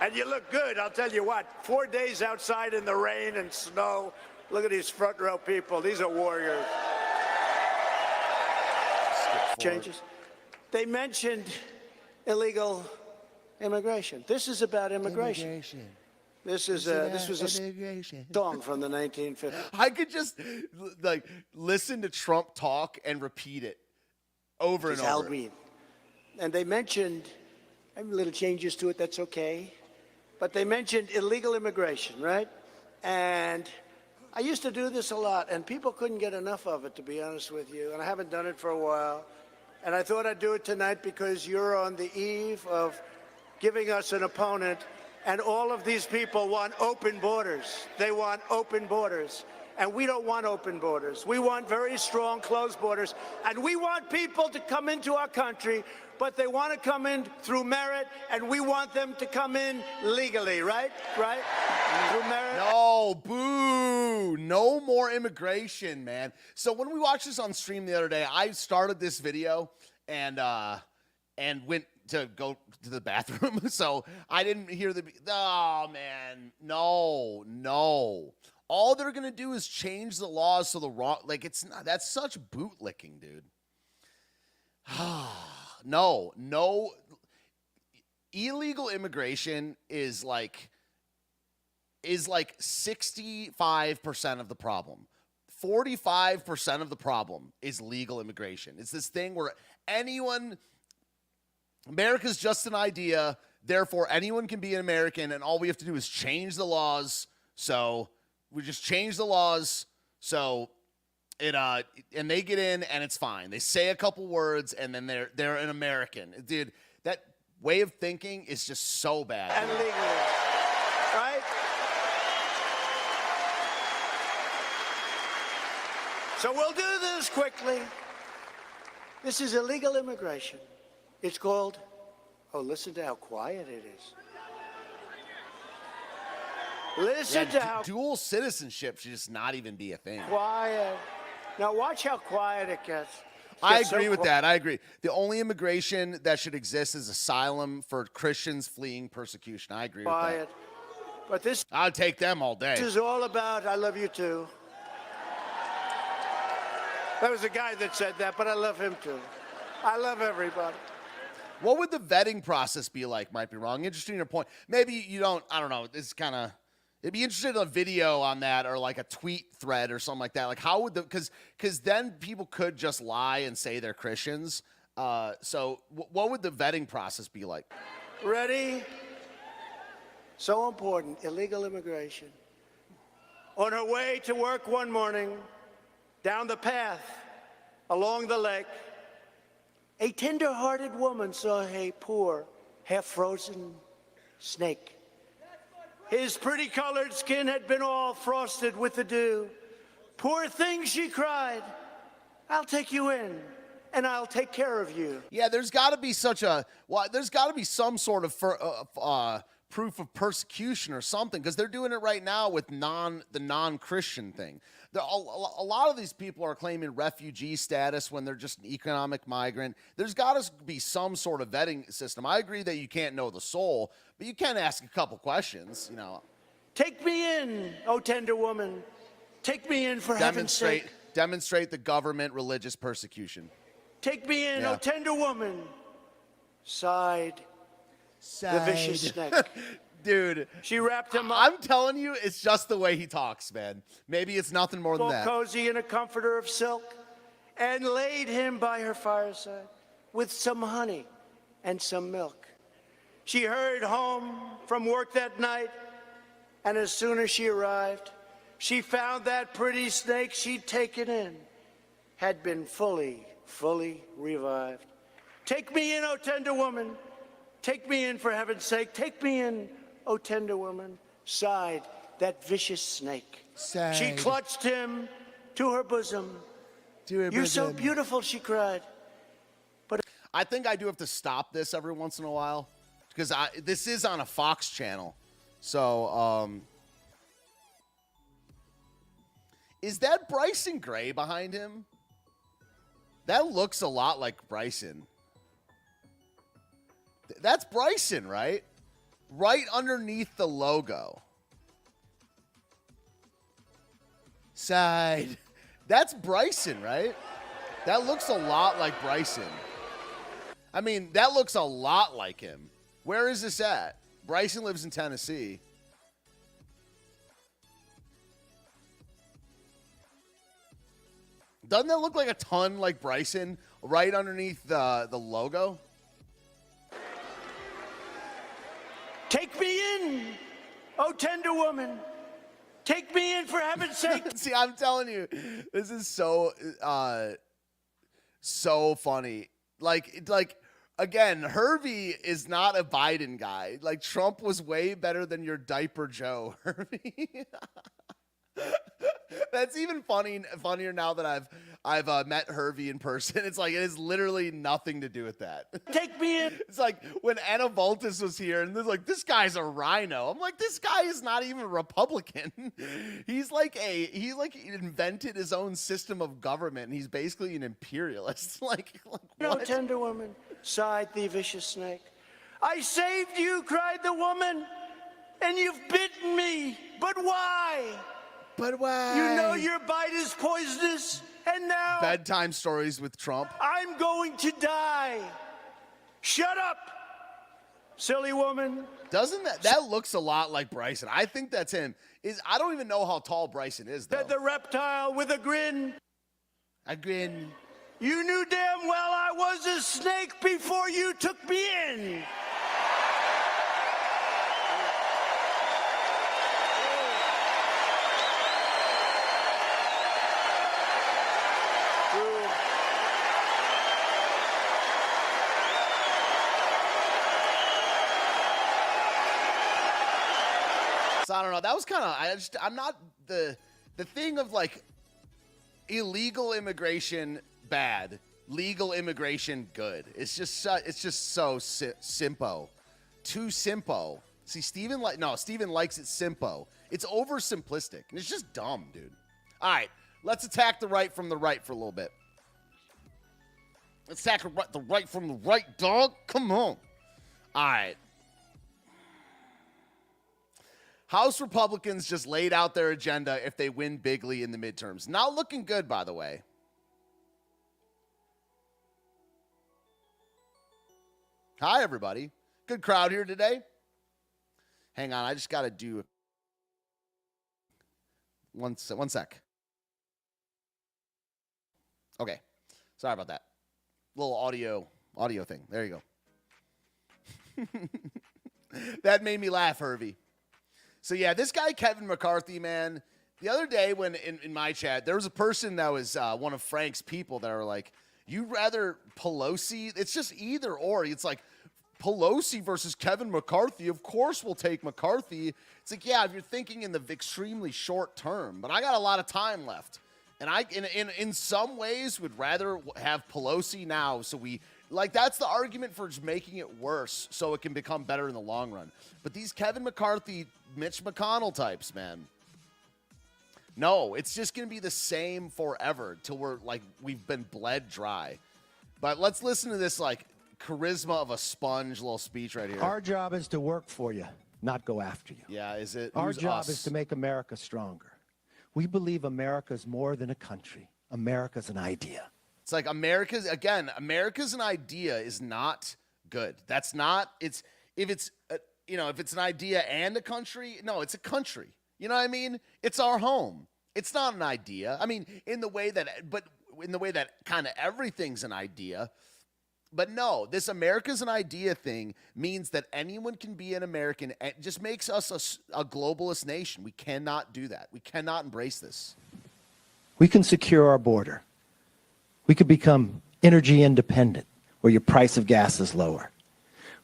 And you look good. I'll tell you what. 4 days outside in the rain and snow. Look at these front row people. These are warriors. Changes. They mentioned illegal immigration. This is about immigration. This was a song from the 1950s. I could just like listen to Trump talk and repeat it over and over. Al Green. And they mentioned, I have little changes to it, that's okay. But they mentioned illegal immigration, right? And I used to do this a lot, and people couldn't get enough of it, to be honest with you. And I haven't done it for a while. And I thought I'd do it tonight because you're on the eve of giving us an opponent. And all of these people want open borders. They want open borders. And we don't want open borders. We want very strong closed borders. And we want people to come into our country, but they want to come in through merit, and we want them to come in legally, right? Right? Through merit. No, boo. No more immigration, man. So when we watched this on stream the other day, I started this video and went to go to the bathroom. So I didn't hear oh man, no. All they're going to do is change the laws so the wrong, like it's not, that's such bootlicking, dude. No. Illegal immigration is like 65% of the problem. 45% of the problem is legal immigration. It's this thing where America's just an idea, therefore anyone can be an American, and all we have to do is change the laws. So we just change the laws so it and they get in and it's fine. They say a couple words and then they're an American. Dude, that way of thinking is just so bad. And legally, right? So we'll do this quickly. This is illegal immigration. It's called, listen to how quiet it is. Listen to how dual citizenship should just not even be a thing. Quiet. Now watch how quiet it gets. I agree with that. I agree. The only immigration that should exist is asylum for Christians fleeing persecution. I agree with that. But this I'll take them all day. This is all about I love you too. That was the guy that said that, but I love him too. I love everybody. What would the vetting process be like? Might be wrong. Interesting your point. Maybe you don't, I don't know. It's kind of, it'd be interesting in a video on that or like a tweet thread or something like that. Like how would because then people could just lie and say they're Christians. So what would the vetting process be like? Ready? So important, illegal immigration. On her way to work one morning, down the path, along the lake, a tender-hearted woman saw a poor, half-frozen snake. His pretty-colored skin had been all frosted with the dew. Poor thing, she cried, I'll take you in, and I'll take care of you. Yeah, there's got to be there's got to be some sort of proof of persecution or something, because they're doing it right now with the non-Christian thing. A lot of these people are claiming refugee status when they're just an economic migrant. There's got to be some sort of vetting system. I agree that you can't know the soul, but you can ask a couple questions, you know. Take me in, oh tender woman. Take me in for heaven's sake. Demonstrate the government religious persecution. Take me in, oh tender woman. Sighed the vicious snake. Dude, she wrapped him up. I'm telling you, it's just the way he talks, man. Maybe it's nothing more than that. Cozy in a comforter of silk, and laid him by her fireside with some honey and some milk. She hurried home from work that night, and as soon as she arrived, she found that pretty snake she'd taken in had been fully revived. Take me in, oh tender woman. Take me in, for heaven's sake. Take me in, oh tender woman. Sighed that vicious snake. Sighed. She clutched him to her bosom. You're so beautiful, she cried. But I think I do have to stop this every once in a while because this is on a Fox channel. So, is that Bryson Gray behind him? That looks a lot like Bryson. That's Bryson, right? Right underneath the logo. Side. That's Bryson, right? That looks a lot like Bryson. I mean, that looks a lot like him. Where is this at? Bryson lives in Tennessee. Doesn't that look like a ton like Bryson right underneath the logo? take me in, oh tender woman. Take me in, for heaven's sake. See, I'm telling you, this is so funny. Like again, Hervey is not a Biden guy. Like Trump was way better than your diaper Joe, Hervey. That's even funnier now that I've met Hervey in person. It's like it has literally nothing to do with that. Take me in. It's like when Anna Voltis was here, and they're like, "This guy's a rhino." I'm like, "This guy is not even a Republican. He invented his own system of government, and he's basically an imperialist." like No, what? tender woman, sighed the vicious snake. I saved you, cried the woman, and you've bitten me. But why? But why? You know your bite is poisonous, and now Bedtime stories with Trump. I'm going to die. Shut up, silly woman. Doesn't that looks a lot like Bryson? I think that's him. I don't even know how tall Bryson is, though. Said the reptile with a grin. A grin. You knew damn well I was a snake before you took me in. So I don't know. That was kind of. I'm not the thing of like illegal immigration bad, legal immigration good. It's just so simple, too simple. See, Stephen likes it simple. It's oversimplistic and it's just dumb, dude. All right, let's attack the right from the right for a little bit. Let's attack the right from the right, dog. Come on. All right. House Republicans just laid out their agenda if they win bigly in the midterms. Not looking good, by the way. Hi, everybody. Good crowd here today. Hang on, I just got to do one sec. Okay. Sorry about that. Little audio thing. There you go. That made me laugh, Hervey. So, yeah, this guy, Kevin McCarthy, man, the other day when in my chat, there was a person that was one of Frank's people that were like, you'd rather Pelosi? It's just either or. It's like Pelosi versus Kevin McCarthy. Of course we'll take McCarthy. It's like, yeah, if you're thinking in the extremely short term. But I got a lot of time left. And I, in some ways, would rather have Pelosi now so we... Like, that's the argument for just making it worse so it can become better in the long run. But these Kevin McCarthy, Mitch McConnell types, man. No, it's just going to be the same forever till we've been bled dry. But let's listen to this, like, charisma of a sponge little speech right here. Our job is to work for you, not go after you. Yeah, is it? Our job is to make America stronger. We believe America's more than a country. America's an idea. It's like America's an idea is not good. That's not, if it's an idea and a country, no, it's a country. You know what I mean? It's our home. It's not an idea. I mean, in the way that kind of everything's an idea. But no, this America's an idea thing means that anyone can be an American. It just makes us a globalist nation. We cannot do that. We cannot embrace this. We can secure our border. We could become energy independent, where your price of gas is lower.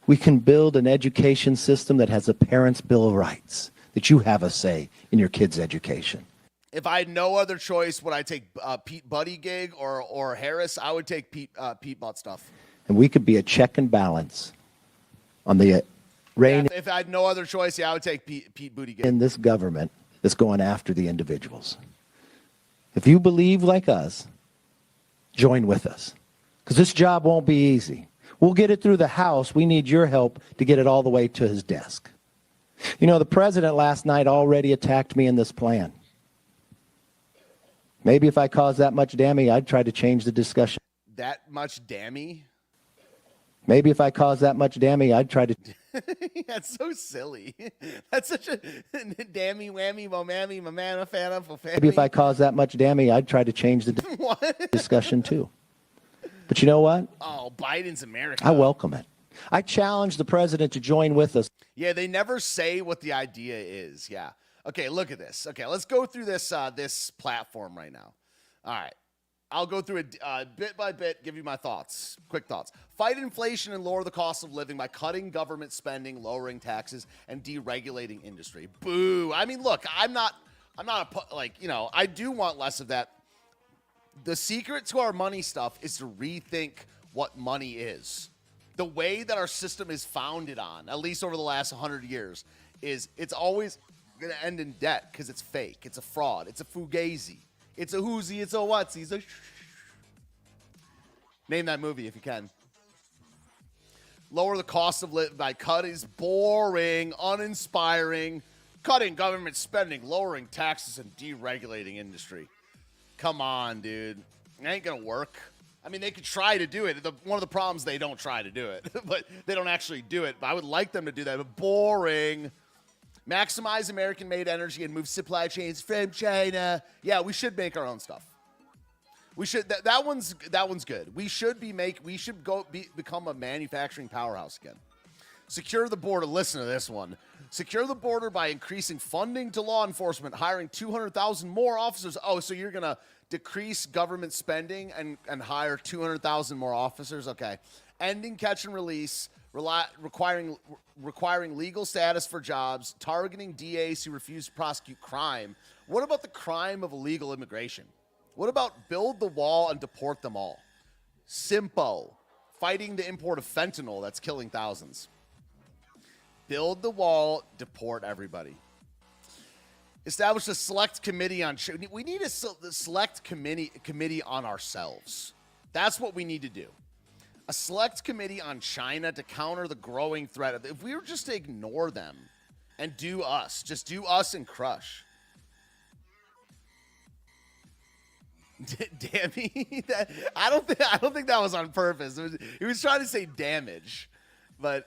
We can build an education system that has a parent's bill of rights, that you have a say in your kid's education. If I had no other choice, would I take Pete Buttigieg or Harris? I would take Pete Butt stuff. And we could be a check and balance on the reign If I had no other choice, I would take Pete Buttigieg. in this government that's going after the individuals. If you believe like us, join with us, because this job won't be easy. We'll get it through the House. We need your help to get it all the way to his desk. You know, the president last night already attacked me in this plan. Maybe if I caused that much damage, I'd try to change the discussion. That much dammy? Maybe if I caused that much damage, I'd try to... That's so silly. That's such a dammy, whammy, momammy, mamana, fana, for family. Maybe if I caused that much damage, I'd try to change the discussion too. But you know what? Oh, Biden's America. I welcome it. I challenge the president to join with us. Yeah, they never say what the idea is. Yeah. Okay, look at this. Okay, let's go through this this platform right now. All right. I'll go through it bit by bit, give you my thoughts, quick thoughts. Fight inflation and lower the cost of living by cutting government spending, lowering taxes, and deregulating industry. Boo. I mean, look, I'm not I do want less of that. The secret to our money stuff is to rethink what money is. The way that our system is founded on, at least over the last 100 years, is it's always going to end in debt because it's fake. It's a fraud. It's a fugazi. It's a whoozy. It's a whatsy. It's a Name that movie if you can. Lower the cost of living by cutting. Boring, uninspiring. Cutting government spending, lowering taxes, and deregulating industry. Come on, dude. It ain't going to work. I mean, they could try to do it. One of the problems, they don't try to do it. But they don't actually do it. But I would like them to do that. But boring. Maximize American-made energy and move supply chains from China. Yeah, we should make our own stuff. We should. That one's good. We should become a manufacturing powerhouse again. Secure the border. Listen to this one. Secure the border by increasing funding to law enforcement, hiring 200,000 more officers. Oh, so you're gonna decrease government spending and hire 200,000 more officers? Okay. Ending catch and release. Requiring legal status for jobs, targeting DAs who refuse to prosecute crime. What about the crime of illegal immigration? What about build the wall and deport them all? Simple. Fighting the import of fentanyl that's killing thousands. Build the wall, deport everybody. Establish a select committee on... We need a select committee on ourselves. That's what we need to do. A select committee on China to counter the growing threat. If we were just to ignore them and do us, just do us and crush. Dammy, I don't think that was on purpose. He was trying to say damage, but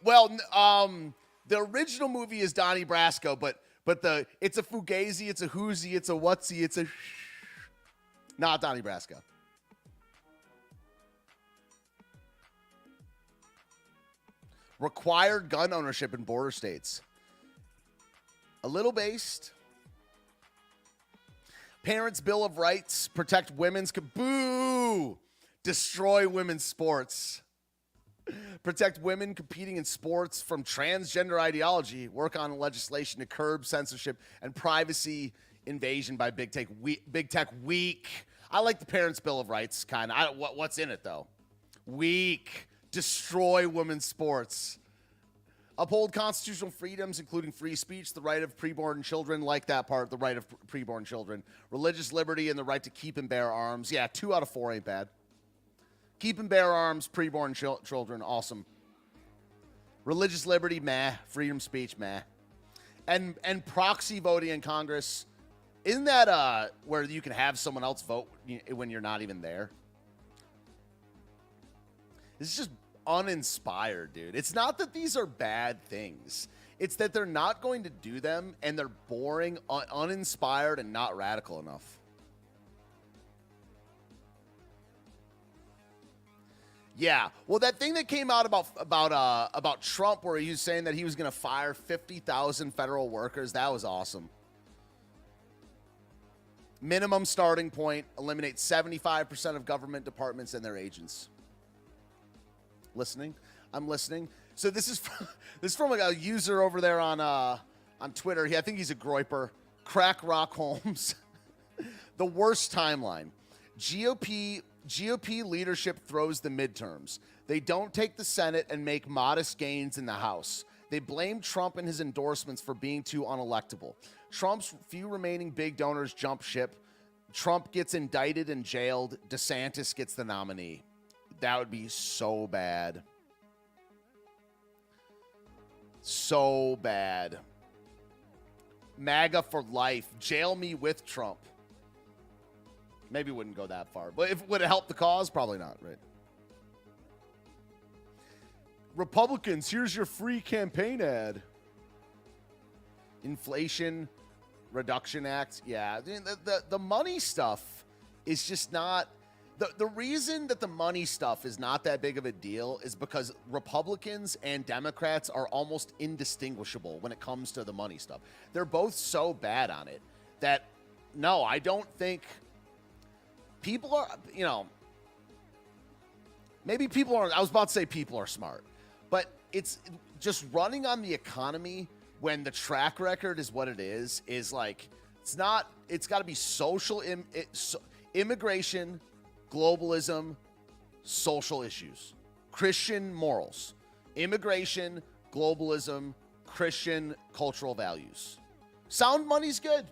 well, the original movie is Donnie Brasco, but it's a fugazi, it's a whoozy, it's a whatsy, it's a not Donnie Brasco. Required gun ownership in border states. A little based. Parents' Bill of Rights. Protect women's... Boo! Destroy women's sports. Protect women competing in sports from transgender ideology. Work on legislation to curb censorship and privacy invasion by big tech. Weak. I like the Parents' Bill of Rights kind of. What's in it, though? Weak. Destroy women's sports. Uphold constitutional freedoms, including free speech, the right of preborn children, like that part, the right of preborn children, religious liberty, and the right to keep and bear arms. Yeah, 2 out of 4 ain't bad. Keep and bear arms, preborn children, awesome. Religious liberty, meh. Freedom of speech, meh. And proxy voting in Congress, isn't that where you can have someone else vote when you're not even there? This is just uninspired, dude. It's not that these are bad things. It's that they're not going to do them, and they're boring, uninspired, and not radical enough. Yeah. Well, that thing that came out about Trump, where he was saying that he was going to fire 50,000 federal workers, that was awesome. Minimum starting point, eliminate 75% of government departments and their agents. Listening. I'm listening. So this is from a user over there on Twitter. I think he's a groiper. Crack Rock Holmes. The worst timeline. GOP leadership throws the midterms. They don't take the Senate and make modest gains in the House. They blame Trump and his endorsements for being too unelectable. Trump's few remaining big donors jump ship. Trump gets indicted and jailed. DeSantis gets the nominee. That would be so bad. So bad. MAGA for life. Jail me with Trump. Maybe wouldn't go that far. But would it help the cause? Probably not, right? Republicans, here's your free campaign ad. Inflation Reduction Act. Yeah, the money stuff is just not... The reason that the money stuff is not that big of a deal is because Republicans and Democrats are almost indistinguishable when it comes to the money stuff. They're both so bad on it that, no, I don't think people are, maybe people are, I was about to say people are smart, but it's just running on the economy when the track record is what it is like, it's got to be social immigration, globalism, social issues, Christian morals, immigration, globalism, Christian cultural values. Sound money's good.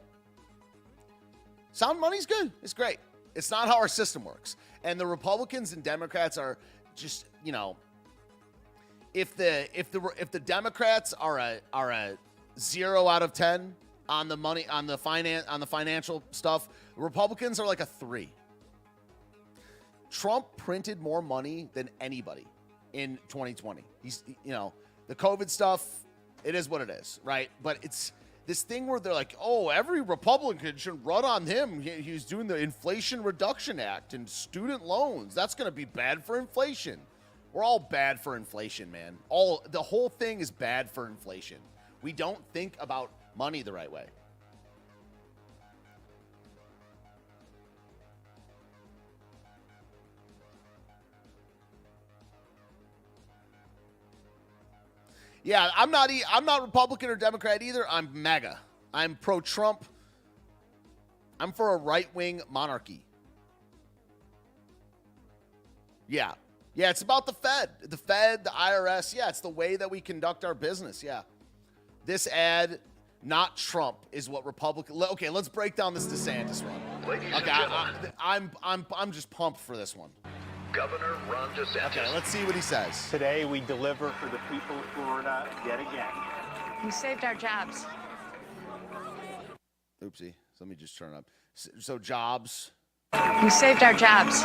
Sound money's good. It's great. It's not how our system works. And the Republicans and Democrats are just, if the Democrats are a 0 out of 10 on the money, on the financial stuff, Republicans are like a 3. Trump printed more money than anybody in 2020. He's, the COVID stuff, it is what it is, right? But it's this thing where they're like, oh, every Republican should run on him. He's doing the Inflation Reduction Act and student loans. That's going to be bad for inflation. We're all bad for inflation, man. The whole thing is bad for inflation. We don't think about money the right way. Yeah, I'm not Republican or Democrat either. I'm MAGA. I'm pro-Trump. I'm for a right-wing monarchy. Yeah. Yeah, it's about the Fed. The Fed, the IRS. Yeah, it's the way that we conduct our business. Yeah. This ad, not Trump, is what Republican... Okay, let's break down this DeSantis one. Okay, I'm just pumped for this one. Governor Ron DeSantis. Okay, let's see what he says. Today, we deliver for the people of Florida yet again. You saved our jobs. Oopsie. So let me just turn it up. So jobs. You saved our jobs.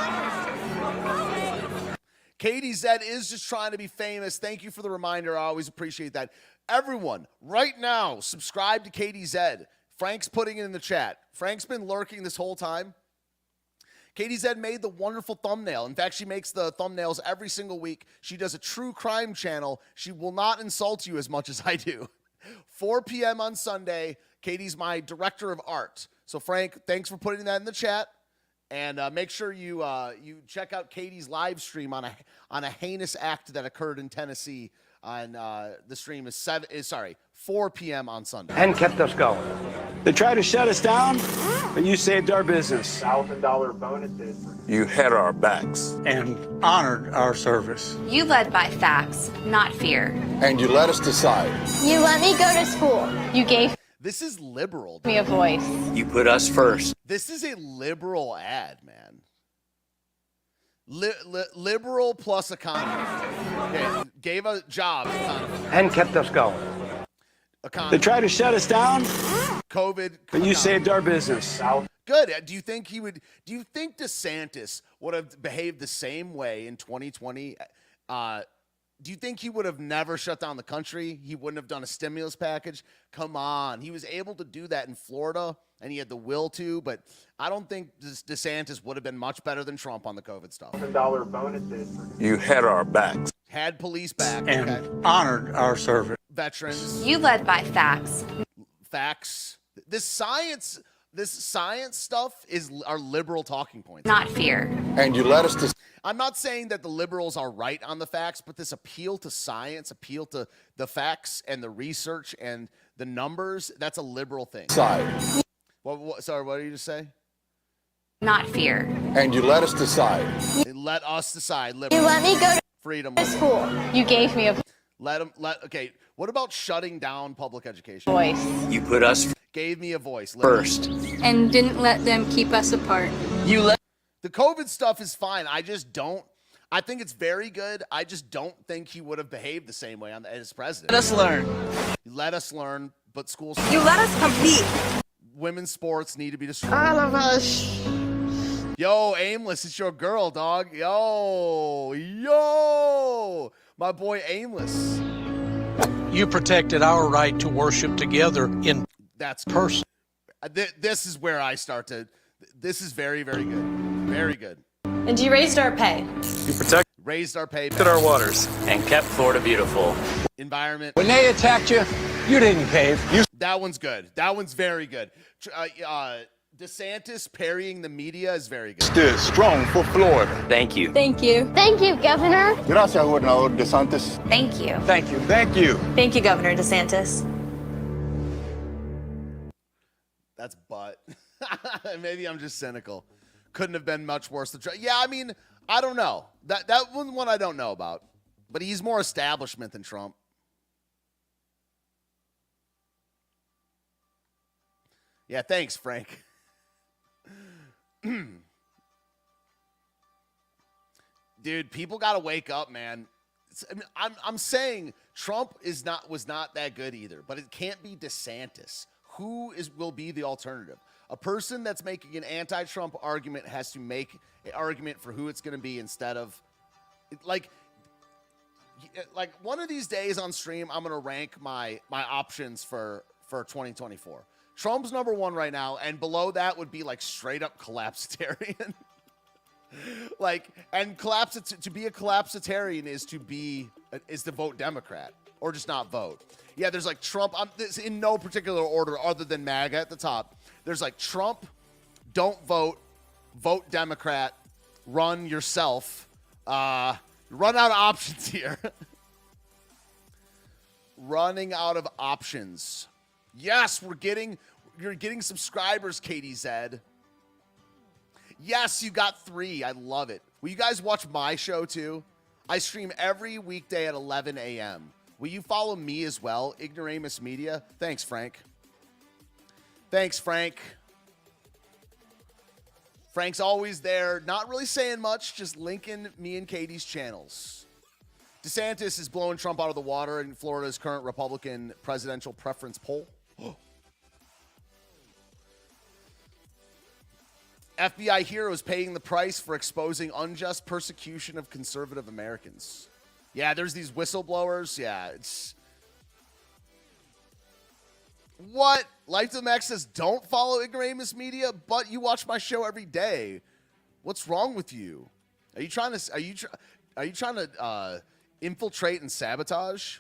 Katie Z is just trying to be famous. Thank you for the reminder. I always appreciate that. Everyone, right now, subscribe to Katie Z. Frank's putting it in the chat. Frank's been lurking this whole time. Katie Z made the wonderful thumbnail. In fact, she makes the thumbnails every single week. She does a true crime channel. She will not insult you as much as I do. 4 p.m. on Sunday. Katie's my director of art. So, Frank, thanks for putting that in the chat. And make sure you check out Katie's live stream on a heinous act that occurred in Tennessee. On the stream is 4 p.m. on Sunday. And kept us going. They tried to shut us down, but you saved our business. $1,000 bonuses. You had our backs. And honored our service. You led by facts, not fear. And you let us decide. You let me go to school. You gave This is liberal. me a voice. You put us first. This is a liberal ad, man. Liberal plus economy. Okay, gave us jobs. Economy. And kept us going. Economy. They tried to shut us down, COVID. but you saved our business. Good. Do you think DeSantis would have behaved the same way in 2020? Do you think he would have never shut down the country? He wouldn't have done a stimulus package? Come on. He was able to do that in Florida, and he had the will to, but I don't think DeSantis would have been much better than Trump on the COVID stuff. $1,000 bonuses. You had our backs. Had police back. And okay. honored our service. Veterans. You led by facts. Facts. This science this science stuff are liberal talking points. Not fear. And you led us to I'm not saying that the liberals are right on the facts, but this appeal to science, appeal to the facts and the research and the numbers, that's a liberal thing. side. Sorry, what did you just say? Not fear. And you led us to side. Let us decide. You Liberal. let me go Freedom. to school. You gave me a Okay, what about shutting down public education? voice. You put us Gave me a voice. Liberal. first. And didn't let them keep us apart. You let The COVID stuff is fine. I think it's very good. I just don't think he would have behaved the same way as president. us learn. Let us learn, but schools. You let us compete. Women's sports need to be destroyed. All of us. Yo, Aimless, it's your girl, dog. Yo, my boy Aimless. You protected our right to worship together in That's person. This is where I start to. This is very, very good. Very good. And you raised our pay. You protected Raised our pay. our waters and kept Florida beautiful. Environment. When they attacked you, you didn't cave. That one's good. That one's very good. DeSantis parrying the media is very good. Stood strong for Florida. Thank you. Thank you. Thank you, Governor. Gracias, Gobernador DeSantis. Thank you. Thank you. Thank you. Thank you, Governor DeSantis. That's butt. Maybe I'm just cynical. Couldn't have been much worse. Yeah, I mean, I don't know. That one I don't know about. But he's more establishment than Trump. Yeah, thanks, Frank. Dude, people got to wake up, man. I'm saying Trump was not that good either, but it can't be DeSantis. Who will be the alternative? A person that's making an anti-Trump argument has to make an argument for who it's going to be instead of like one of these days on stream, I'm going to rank my options for 2024. Trump's number one right now, and below that would be like straight up collapsitarian. And to be a collapsitarian is to vote Democrat or just not vote. Yeah, there's like Trump. This in no particular order other than MAGA at the top. There's like Trump, don't vote, vote Democrat, run yourself. Run out of options here. Running out of options. Yes, you're getting subscribers, Katie Zed. Yes, you got 3. I love it. Will you guys watch my show too? I stream every weekday at 11 a.m. Will you follow me as well? Ignoramus Media. Thanks, Frank. Thanks, Frank. Frank's always there, not really saying much, just linking me and Katie's channels. DeSantis is blowing Trump out of the water in Florida's current Republican presidential preference poll. FBI heroes paying the price for exposing unjust persecution of conservative Americans. Yeah, there's these whistleblowers. Yeah, it's... What? Life to the Max says, don't follow Ignoramus Media, but you watch my show every day. What's wrong with you? Are you trying to infiltrate and sabotage?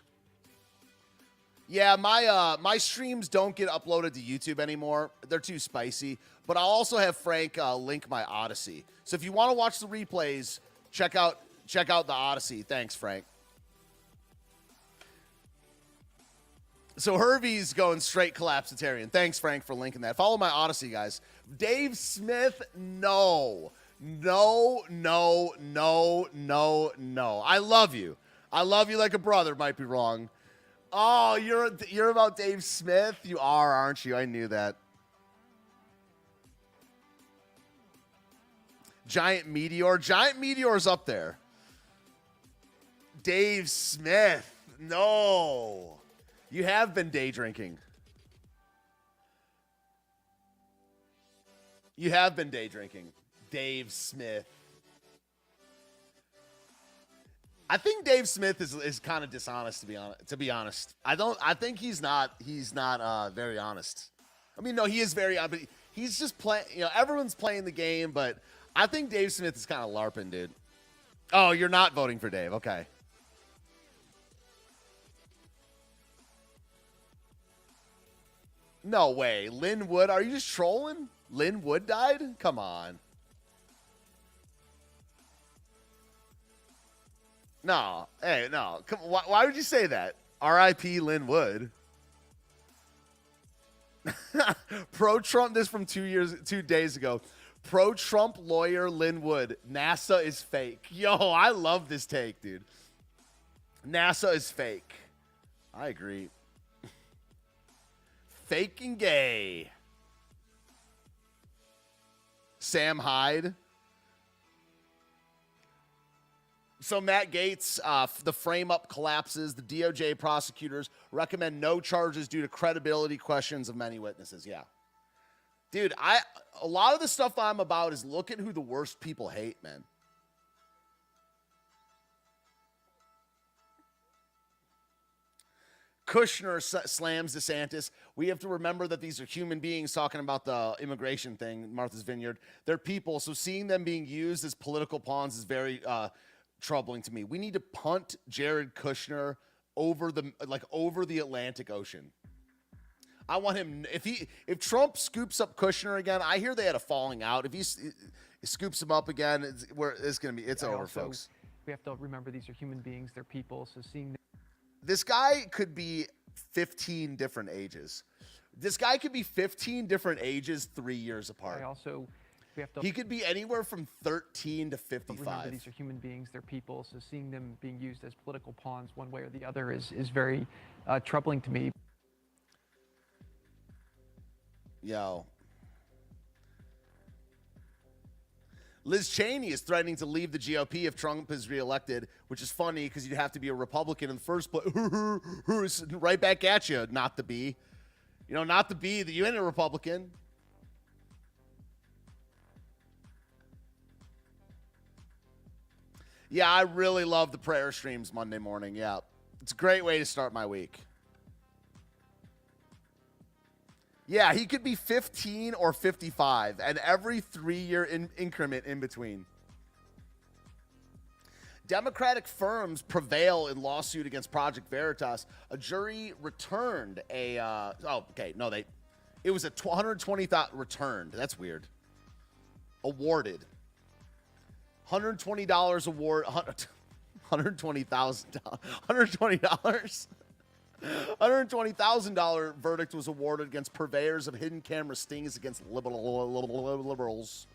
Yeah, my streams don't get uploaded to YouTube anymore. They're too spicy. But I'll also have Frank link my Odysee. So if you want to watch the replays, check out the Odysee. Thanks, Frank. So Hervey's going straight collapsitarian. Thanks, Frank, for linking that. Follow my Odysee, guys. Dave Smith, no. I love you. I love you like a brother, might be wrong. Oh, you're about Dave Smith? You are, aren't you? I knew that. Giant Meteor. Giant Meteor's up there. Dave Smith. No. You have been day drinking. You have been day drinking. Dave Smith. I think Dave Smith is kind of dishonest, to be honest. I think he's not very honest. I mean, no, he is very honest, but he's just playing, everyone's playing the game, but I think Dave Smith is kind of LARPing, dude. Oh, you're not voting for Dave. Okay. No way. Lynn Wood, are you just trolling? Lynn Wood died? Come on. No. Hey, no. Come, why would you say that? R.I.P. Lynn Wood. Pro-Trump, this from 2 days ago. Pro-Trump lawyer Lynn Wood. NASA is fake. Yo, I love this take, dude. NASA is fake. I agree. Fake and gay. Sam Hyde. So Matt Gaetz, the frame-up collapses. The DOJ prosecutors recommend no charges due to credibility questions of many witnesses. Yeah. Dude, a lot of the stuff I'm about is look at who the worst people hate, man. Kushner slams DeSantis. We have to remember that these are human beings talking about the immigration thing, Martha's Vineyard. They're people, so seeing them being used as political pawns is very troubling to me. We need to punt Jared Kushner over the Atlantic Ocean. I want him, if Trump scoops up Kushner again, I hear they had a falling out. If he scoops him up again, it's over, folks. We have to remember these are human beings, they're people, so seeing this guy could be 15 different ages. This guy could be 15 different ages 3 years apart. He could be anywhere from 13 to 55. Remember, these are human beings, they're people, so seeing them being used as political pawns one way or the other is very troubling to me. Yo. Liz Cheney is threatening to leave the GOP if Trump is reelected, which is funny because you'd have to be a Republican in the first place. Right back at you, not the B. You know, not the B. You ain't a Republican. Yeah, I really love the prayer streams Monday morning. Yeah, it's a great way to start my week. Yeah, he could be 15 or 55, and every 3-year increment in between. Democratic firms prevail in lawsuit against Project Veritas. A jury returned a. It was a 120,000 returned. That's weird. Awarded. $120 award. $120,000. $120. $120,000 verdict was awarded against purveyors of hidden camera stings against liberals.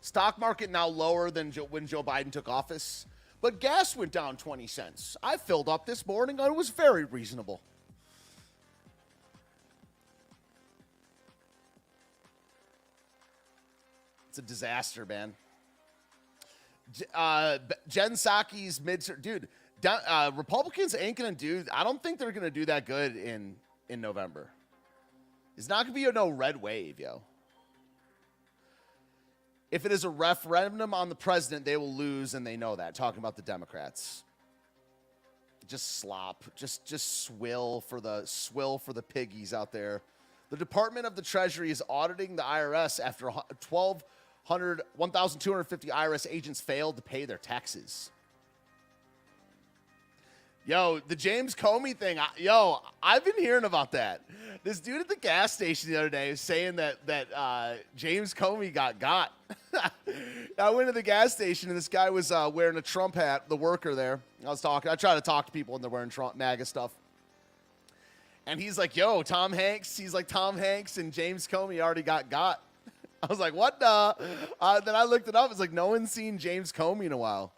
Stock market now lower than when Joe Biden took office, but gas went down 20 cents. I filled up this morning. It was very reasonable. It's a disaster, man. Jen Psaki's midterm, dude. Republicans ain't gonna do. I don't think they're gonna do that good in November. It's not gonna be no red wave, yo. If it is a referendum on the president, they will lose, and they know that. Talking about the Democrats, just slop, just swill for the piggies out there. The Department of the Treasury is auditing the IRS after 1,250 IRS agents failed to pay their taxes. Yo, the James Comey thing. I've been hearing about that. This dude at the gas station the other day was saying that James Comey got. I went to the gas station and this guy was wearing a Trump hat. The worker there. I try to talk to people when they're wearing Trump MAGA stuff. And he's like, "Yo, Tom Hanks." He's like, "Tom Hanks and James Comey already got." I was like, "What the?" Then I looked it up. It's like no one's seen James Comey in a while.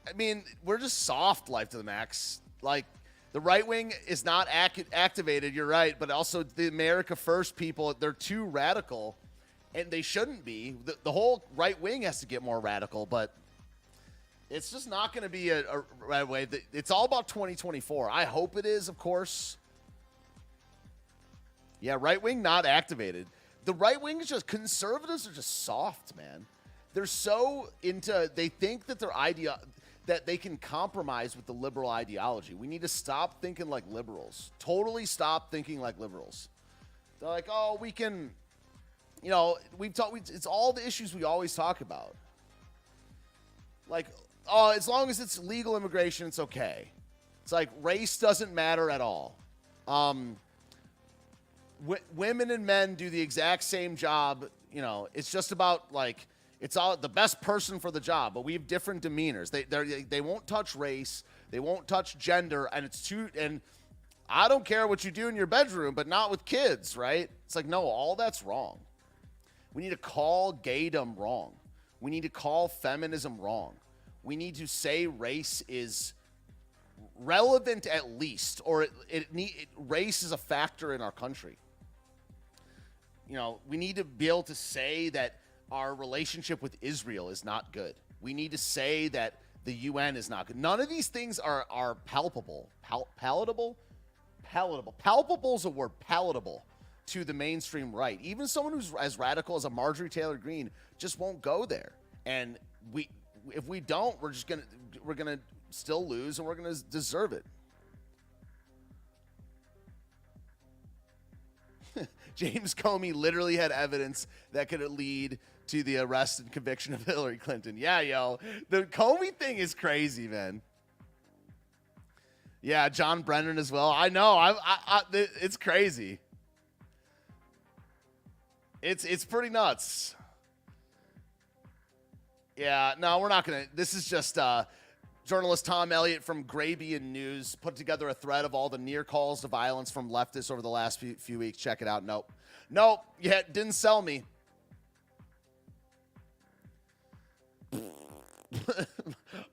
I mean, we're just soft, life to the max. Like, the right wing is not activated, you're right, but also the America First people, they're too radical, and they shouldn't be. The whole right wing has to get more radical, but it's just not going to be a right way. It's all about 2024. I hope it is, of course. Yeah, right wing not activated. The right wing is just, conservatives are just soft, man. They're so into, they think that their that they can compromise with the liberal ideology. We need to stop thinking like liberals. Totally stop thinking like liberals. They're like, oh, we can, you know, it's all the issues we always talk about. Like, oh, as long as it's legal immigration, it's okay. It's like race doesn't matter at all. Women and men do the exact same job. You know, it's just about like, it's all the best person for the job, but we have different demeanors. They won't touch race, they won't touch gender, and and I don't care what you do in your bedroom, but not with kids, right? It's like, no, all that's wrong. We need to call gaydom wrong. We need to call feminism wrong. We need to say race is relevant at least, or race is a factor in our country. You know, we need to be able to say that our relationship with Israel is not good. We need to say that the UN is not good. None of these things are palpable. Palatable? Palatable. Palpable is a word. Palatable to the mainstream right. Even someone who's as radical as a Marjorie Taylor Greene just won't go there. And if we don't, we're gonna still lose, and we're gonna deserve it. James Comey literally had evidence that could lead to the arrest and conviction of Hillary Clinton. Yeah, yo. The Comey thing is crazy, man. Yeah, John Brennan as well. I know. It's crazy. It's pretty nuts. Yeah, no, we're not going to. This is just journalist Tom Elliott from Grabian News put together a thread of all the near calls to violence from leftists over the last few weeks. Check it out. Nope. Yeah, didn't sell me.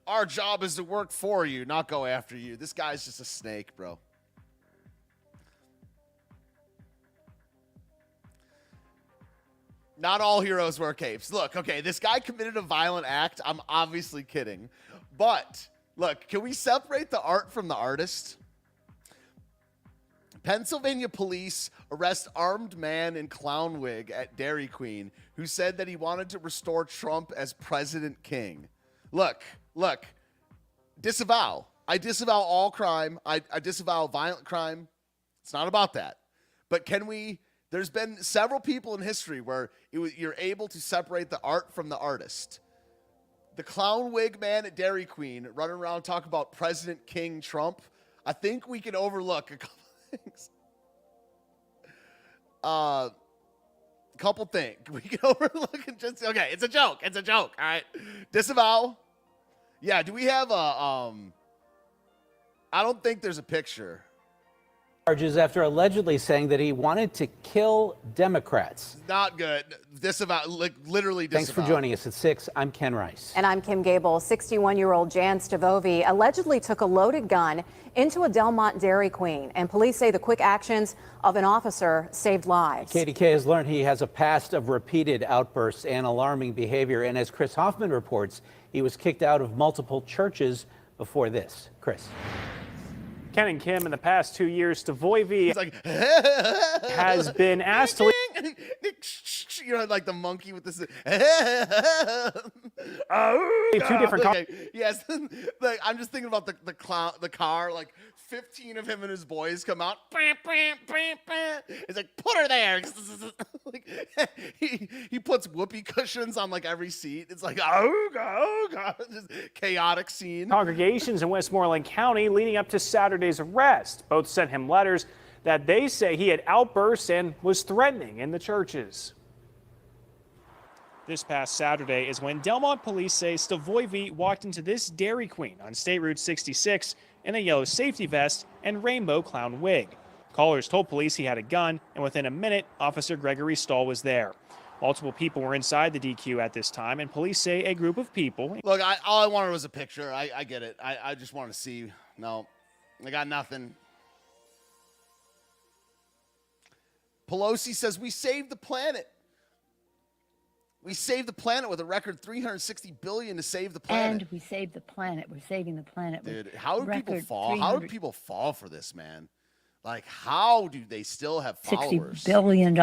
Our job is to work for you, not go after you. This guy's just a snake, bro. Not all heroes wear capes. Look, okay, this guy committed a violent act. I'm obviously kidding. But, look, can we separate the art from the artist? Pennsylvania police arrest armed man in clown wig at Dairy Queen who said that he wanted to restore Trump as President King. Look, disavow. I disavow all crime. I disavow violent crime. It's not about that. But there's been several people in history where you're able to separate the art from the artist. The clown wig man at Dairy Queen running around talking about President King Trump. I think we can overlook a couple things. Couple things. We can overlook and just, okay, it's a joke. It's a joke. All right. Disavow. Yeah, do we have I don't think there's a picture. Charges after allegedly saying that he wanted to kill Democrats. Not good. Disavow, literally disavow. Thanks for joining us at 6. I'm Ken Rice. And I'm Kim Gable. 61-year-old Jan Stavovi allegedly took a loaded gun into a Delmont Dairy Queen, and police say the quick actions of an officer saved lives. KDK has learned he has a past of repeated outbursts and alarming behavior, and as Chris Hoffman reports, he was kicked out of multiple churches before this. Chris. Ken and Kim, in the past 2 years, Stavovi has been asked to you know, like the monkey with this. Two different. Okay. Yes, like I'm just thinking about the car. Like 15 of him and his boys come out. It's like, put her there. Like, he puts whoopee cushions on like every seat. It's like, oh god, just chaotic scene. Congregations in Westmoreland County leading up to Saturday's arrest. Both sent him letters that they say he had outbursts and was threatening in the churches. This past Saturday is when Delmont police say Stavovi walked into this Dairy Queen on State Route 66 in a yellow safety vest and rainbow clown wig. Callers told police he had a gun, and within a minute, Officer Gregory Stahl was there. Multiple people were inside the DQ at this time, and police say a group of people. Look, all I wanted was a picture. I get it. I just want to see. No, I got nothing. Pelosi says we saved the planet. We saved the planet with a record $360 billion to save the planet. And we saved the planet. We're saving the planet. Dude, how do people fall? How do people fall for this, man? Like, how do they still have followers? $60 billion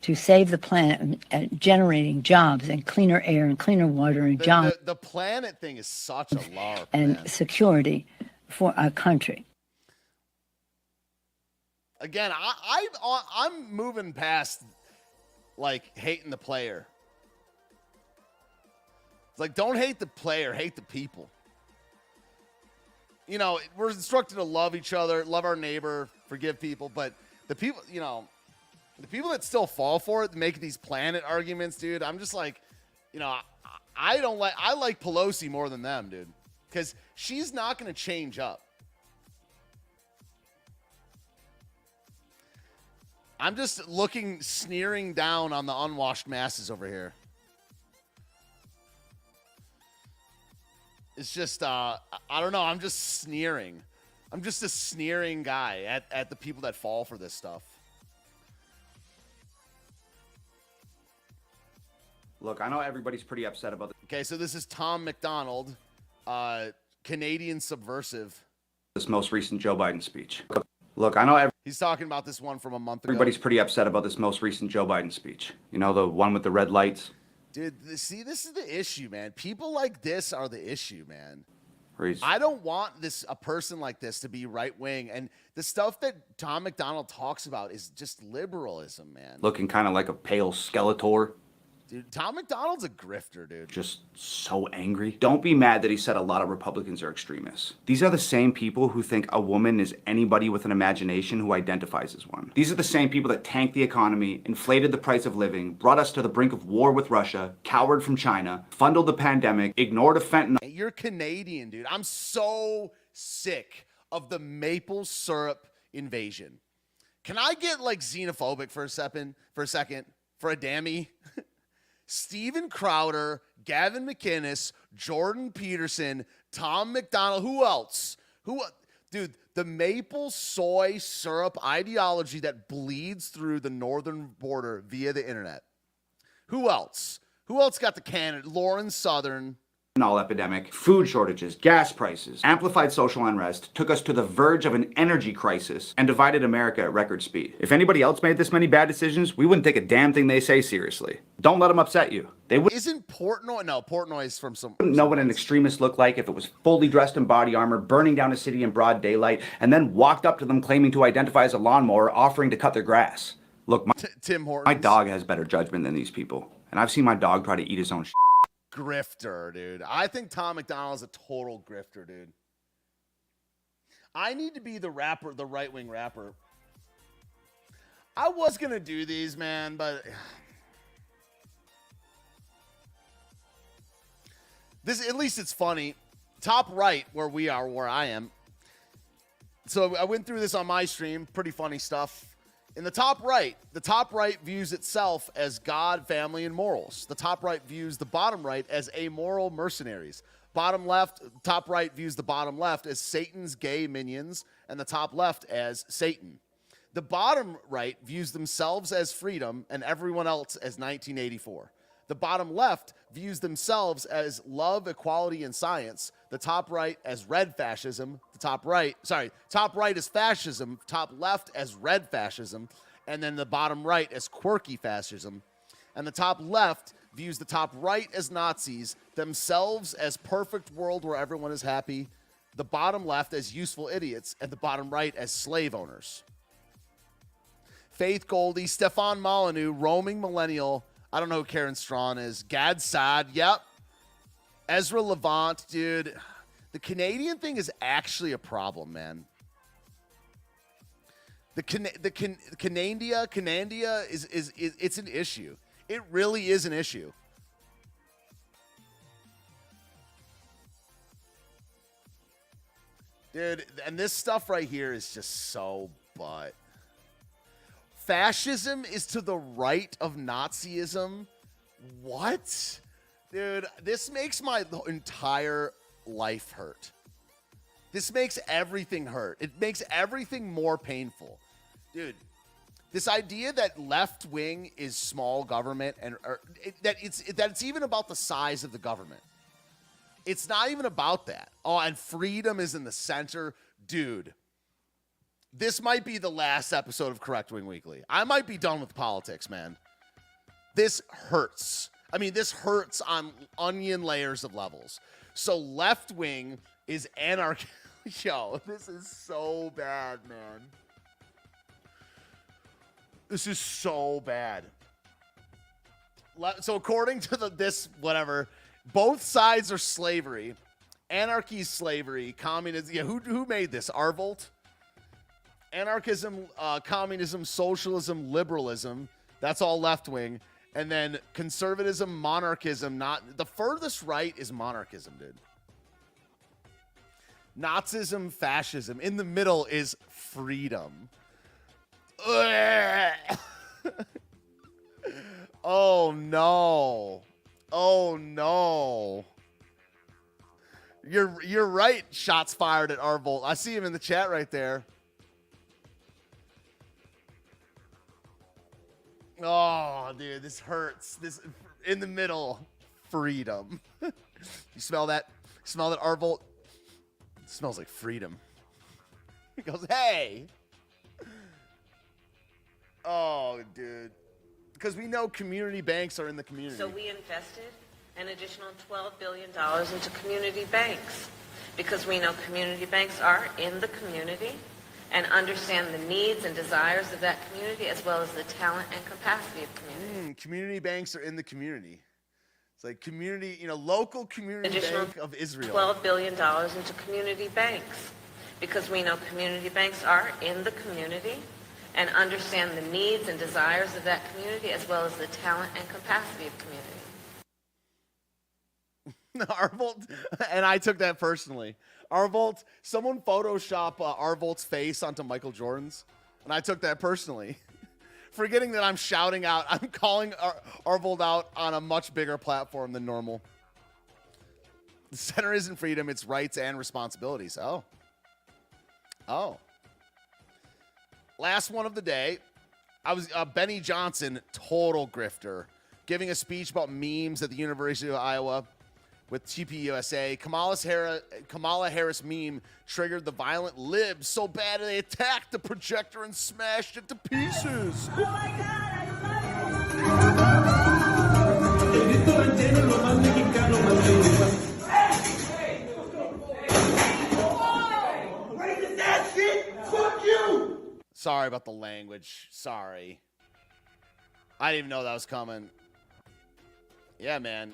to save the planet and generating jobs and cleaner air and cleaner water and jobs. The planet thing is such a LARP, and man. security for our country. Again, I'm moving past like hating the player. It's like, don't hate the player, hate the people. You know, we're instructed to love each other, love our neighbor, forgive people, but the people, you know, the people that still fall for it, make these planet arguments, dude, I'm just like, you know, I like Pelosi more than them, dude, because she's not going to change up. I'm just sneering down on the unwashed masses over here. It's just, I don't know. I'm just sneering. I'm just a sneering guy at the people that fall for this stuff. Look, I know everybody's pretty upset about Okay, so this is Tom McDonald, Canadian subversive. this most recent Joe Biden speech. Look, I know He's talking about this one from a month ago. everybody's pretty upset about this most recent Joe Biden speech. You know, the one with the red lights? Dude, see, this is the issue, man. People like this are the issue, man. Where he's, I don't want a person like this to be right wing, and the stuff that Tom McDonald talks about is just liberalism, man. looking kind of like a pale Skeletor. Dude, Tom McDonald's a grifter, dude. Just so angry. Don't be mad that he said a lot of Republicans are extremists. These are the same people who think a woman is anybody with an imagination who identifies as one. These are the same people that tanked the economy, inflated the price of living, brought us to the brink of war with Russia, cowered from China, funded the pandemic, ignored a fentanyl. You're Canadian, dude. I'm so sick of the maple syrup invasion. Can I get like xenophobic for a second? For a dammy? Steven Crowder, Gavin McInnes, Jordan Peterson, Tom McDonald. Who else? Dude, the maple soy syrup ideology that bleeds through the northern border via the internet. Who else? Who else got the candidate? Lauren Southern. Epidemic, food shortages, gas prices, amplified social unrest, took us to the verge of an energy crisis, and divided America at record speed. If anybody else made this many bad decisions, we wouldn't take a damn thing they say seriously. Don't let them upset you. They Isn't Portnoy? No, Portnoy is from some. wouldn't know what an extremist looked like if it was fully dressed in body armor, burning down a city in broad daylight, and then walked up to them claiming to identify as a lawnmower, offering to cut their grass. Look, Tim Hortons. my dog has better judgment than these people, and I've seen my dog try to eat his own shit. Grifter, dude. I think Tom McDonald is a total grifter, dude. I need to be the rapper, the right-wing rapper. I was going to do these, man, but this, at least it's funny. Top right, where I am. So I went through this on my stream. Pretty funny stuff. In the top right views itself as God, family, and morals. The top right views the bottom right as amoral mercenaries. Top right views the bottom left as Satan's gay minions, and the top left as Satan. The bottom right views themselves as freedom and everyone else as 1984. The bottom left views themselves as love, equality, and science. The top right as red fascism. Top right is fascism. Top left as red fascism. And then the bottom right as quirky fascism. And the top left views the top right as Nazis, themselves as perfect world where everyone is happy. The bottom left as useful idiots. And the bottom right as slave owners. Faith Goldie, Stefan Molyneux, roaming millennial. I don't know who Karen Strawn is. Gad Saad, yep. Ezra Levant, dude. The Canadian thing is actually a problem, man. The Canandia is it's an issue. It really is an issue. Dude, and this stuff right here is just so butt. Fascism is to the right of Nazism. What? Dude, this makes my entire life hurt. This makes everything hurt. It makes everything more painful. Dude, this idea that left wing is small government and that it's even about the size of the government. It's not even about that. Oh, and freedom is in the center. Dude, this might be the last episode of Correct Wing Weekly. I might be done with politics, man. this hurts. I mean, this hurts on onion layers of levels. So left wing is anarchy. Yo, this is so bad, man. This is so bad. So according to this whatever, both sides are slavery. Anarchy is slavery. Communism. Yeah, who made this? Arvolt? Anarchism, communism, socialism, liberalism. That's all left wing. And then conservatism, monarchism. Not the furthest right is monarchism, dude. Nazism, fascism. In the middle is freedom. Oh no. Oh no. You're right. Shots fired at Arvolt. I see him in the chat right there. Oh, dude, this hurts. This in the middle, freedom. You smell that? Smell that, Arvolt? It smells like freedom. He goes, hey. Oh, dude. Because we know community banks are in the community. So we invested an additional $12 billion into community banks because we know community banks are in the community and understand the needs and desires of that community as well as the talent and capacity of community. Community banks are in the community. It's like community, local community bank of Israel. $12 billion into community banks because we know community banks are in the community and understand the needs and desires of that community as well as the talent and capacity of community. Arvolt, and I took that personally. Arvolt, someone Photoshop Arvolt's face onto Michael Jordan's, and I took that personally. Forgetting that I'm shouting out, I'm calling Arvolt out on a much bigger platform than normal. The center isn't freedom, it's rights and responsibilities. Oh. Last one of the day, I was Benny Johnson, total grifter, giving a speech about memes at the University of Iowa with TPUSA. Kamala Harris meme triggered the violent libs so bad they attacked the projector and smashed it to pieces. Oh my God. Sorry about the language. Sorry. I didn't even know that was coming. Yeah, man.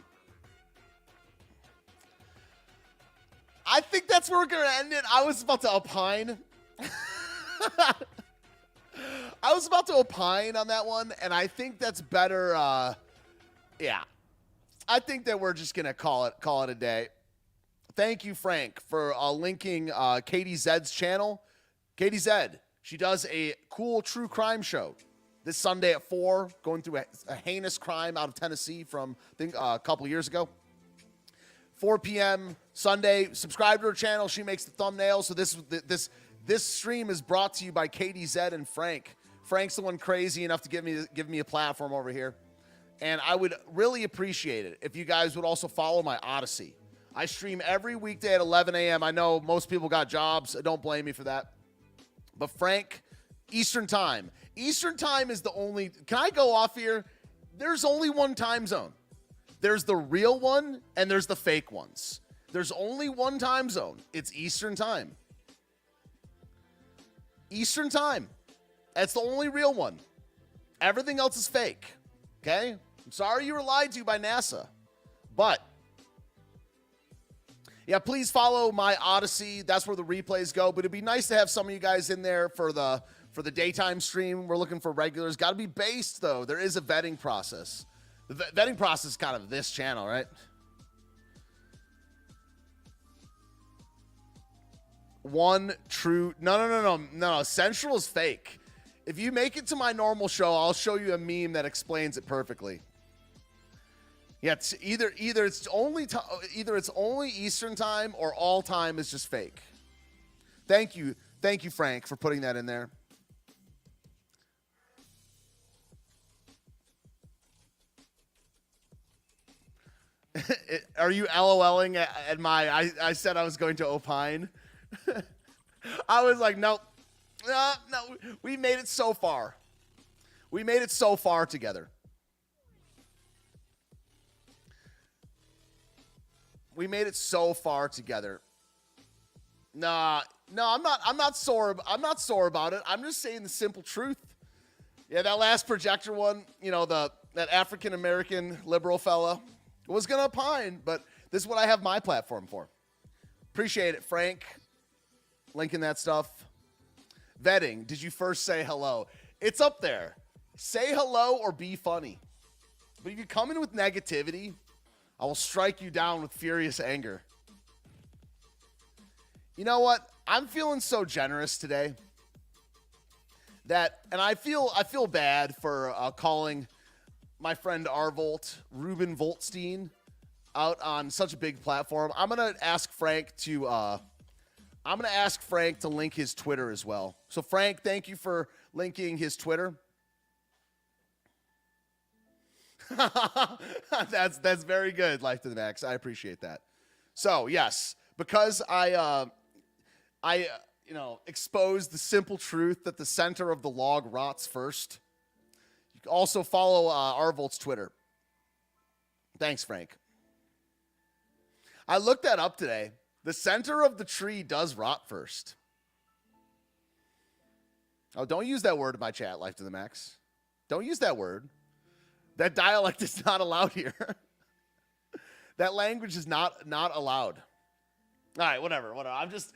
I think that's where we're going to end it. I was about to opine. I was about to opine on that one, and I think that's better. Yeah. I think that we're just going to call it a day. Thank you, Frank, for linking Katie Zed's channel. Katie Zed, she does a cool true crime show this Sunday at 4, going through a heinous crime out of Tennessee from, I think, a couple years ago. 4 p.m. Sunday. Subscribe to her channel. She makes the thumbnails. So this stream is brought to you by Katie Zed and Frank. Frank's the one crazy enough to give me a platform over here. And I would really appreciate it if you guys would also follow my Odysee. I stream every weekday at 11 a.m. I know most people got jobs. Don't blame me for that. But Frank, Eastern time. Eastern time is the only... Can I go off here? There's only one time zone. There's the real one, and there's the fake ones. There's only one time zone. It's Eastern time. Eastern time. That's the only real one. Everything else is fake. Okay? I'm sorry you were lied to by NASA. But, yeah, please follow my Odysee. That's where the replays go. But it'd be nice to have some of you guys in there for the daytime stream. We're looking for regulars. Got to be based, though. There is a vetting process. The vetting process is kind of this channel, right? One true... No. Central is fake. If you make it to my normal show, I'll show you a meme that explains it perfectly. Yeah, it's either it's only Eastern time or all time is just fake. Thank you, Frank, for putting that in there. Are you LOLing at my... I said I was going to opine. I was like, no, we made it so far. We made it so far together. We made it so far together. I'm not sore about it. I'm just saying the simple truth. Yeah, that last projector one, that African American liberal fella was gonna opine, but this is what I have my platform for. Appreciate it, Frank. Linking that stuff. Vetting. Did you first say hello? It's up there. Say hello or be funny. But if you come in with negativity, I will strike you down with furious anger. You know what? I'm feeling so generous today and I feel bad for calling my friend Ruben Voltstein, out on such a big platform. I'm gonna ask Frank to link his Twitter as well. So Frank, thank you for linking his Twitter. That's very good, Life to the Max. I appreciate that. So yes, because I exposed the simple truth that the center of the log rots first. You can also follow Arvolt's Twitter. Thanks, Frank. I looked that up today. The center of the tree does rot first. Oh, don't use that word in my chat, Life to the Max. Don't use that word. That dialect is not allowed here. That language is not allowed. All right, whatever. I'm just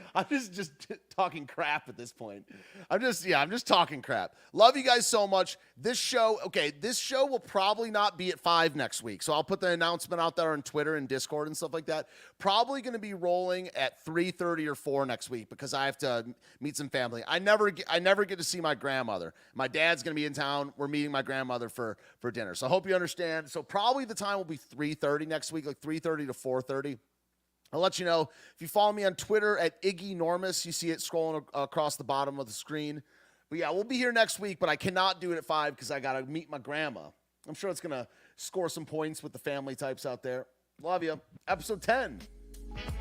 talking crap at this point. I'm just talking crap. Love you guys so much. This show will probably not be at 5 next week. So I'll put the announcement out there on Twitter and Discord and stuff like that. Probably going to be rolling at 3:30 or 4 next week because I have to meet some family. I never get to see my grandmother. My dad's going to be in town. We're meeting my grandmother for dinner. So I hope you understand. So probably the time will be 3:30 next week, like 3:30 to 4:30. I'll let you know. If you follow me on Twitter at Ignoramus, you see it scrolling across the bottom of the screen. But yeah, we'll be here next week, but I cannot do it at 5 because I got to meet my grandma. I'm sure it's going to score some points with the family types out there. Love you. Episode 10,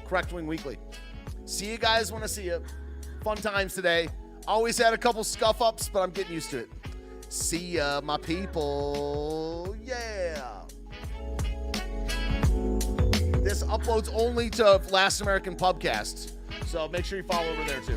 Correct Wing Weekly. See you guys when I see you. Fun times today. Always had a couple scuff-ups, but I'm getting used to it. See ya, my people. Yeah. This uploads only to Last American Pubcast, so make sure you follow over there too.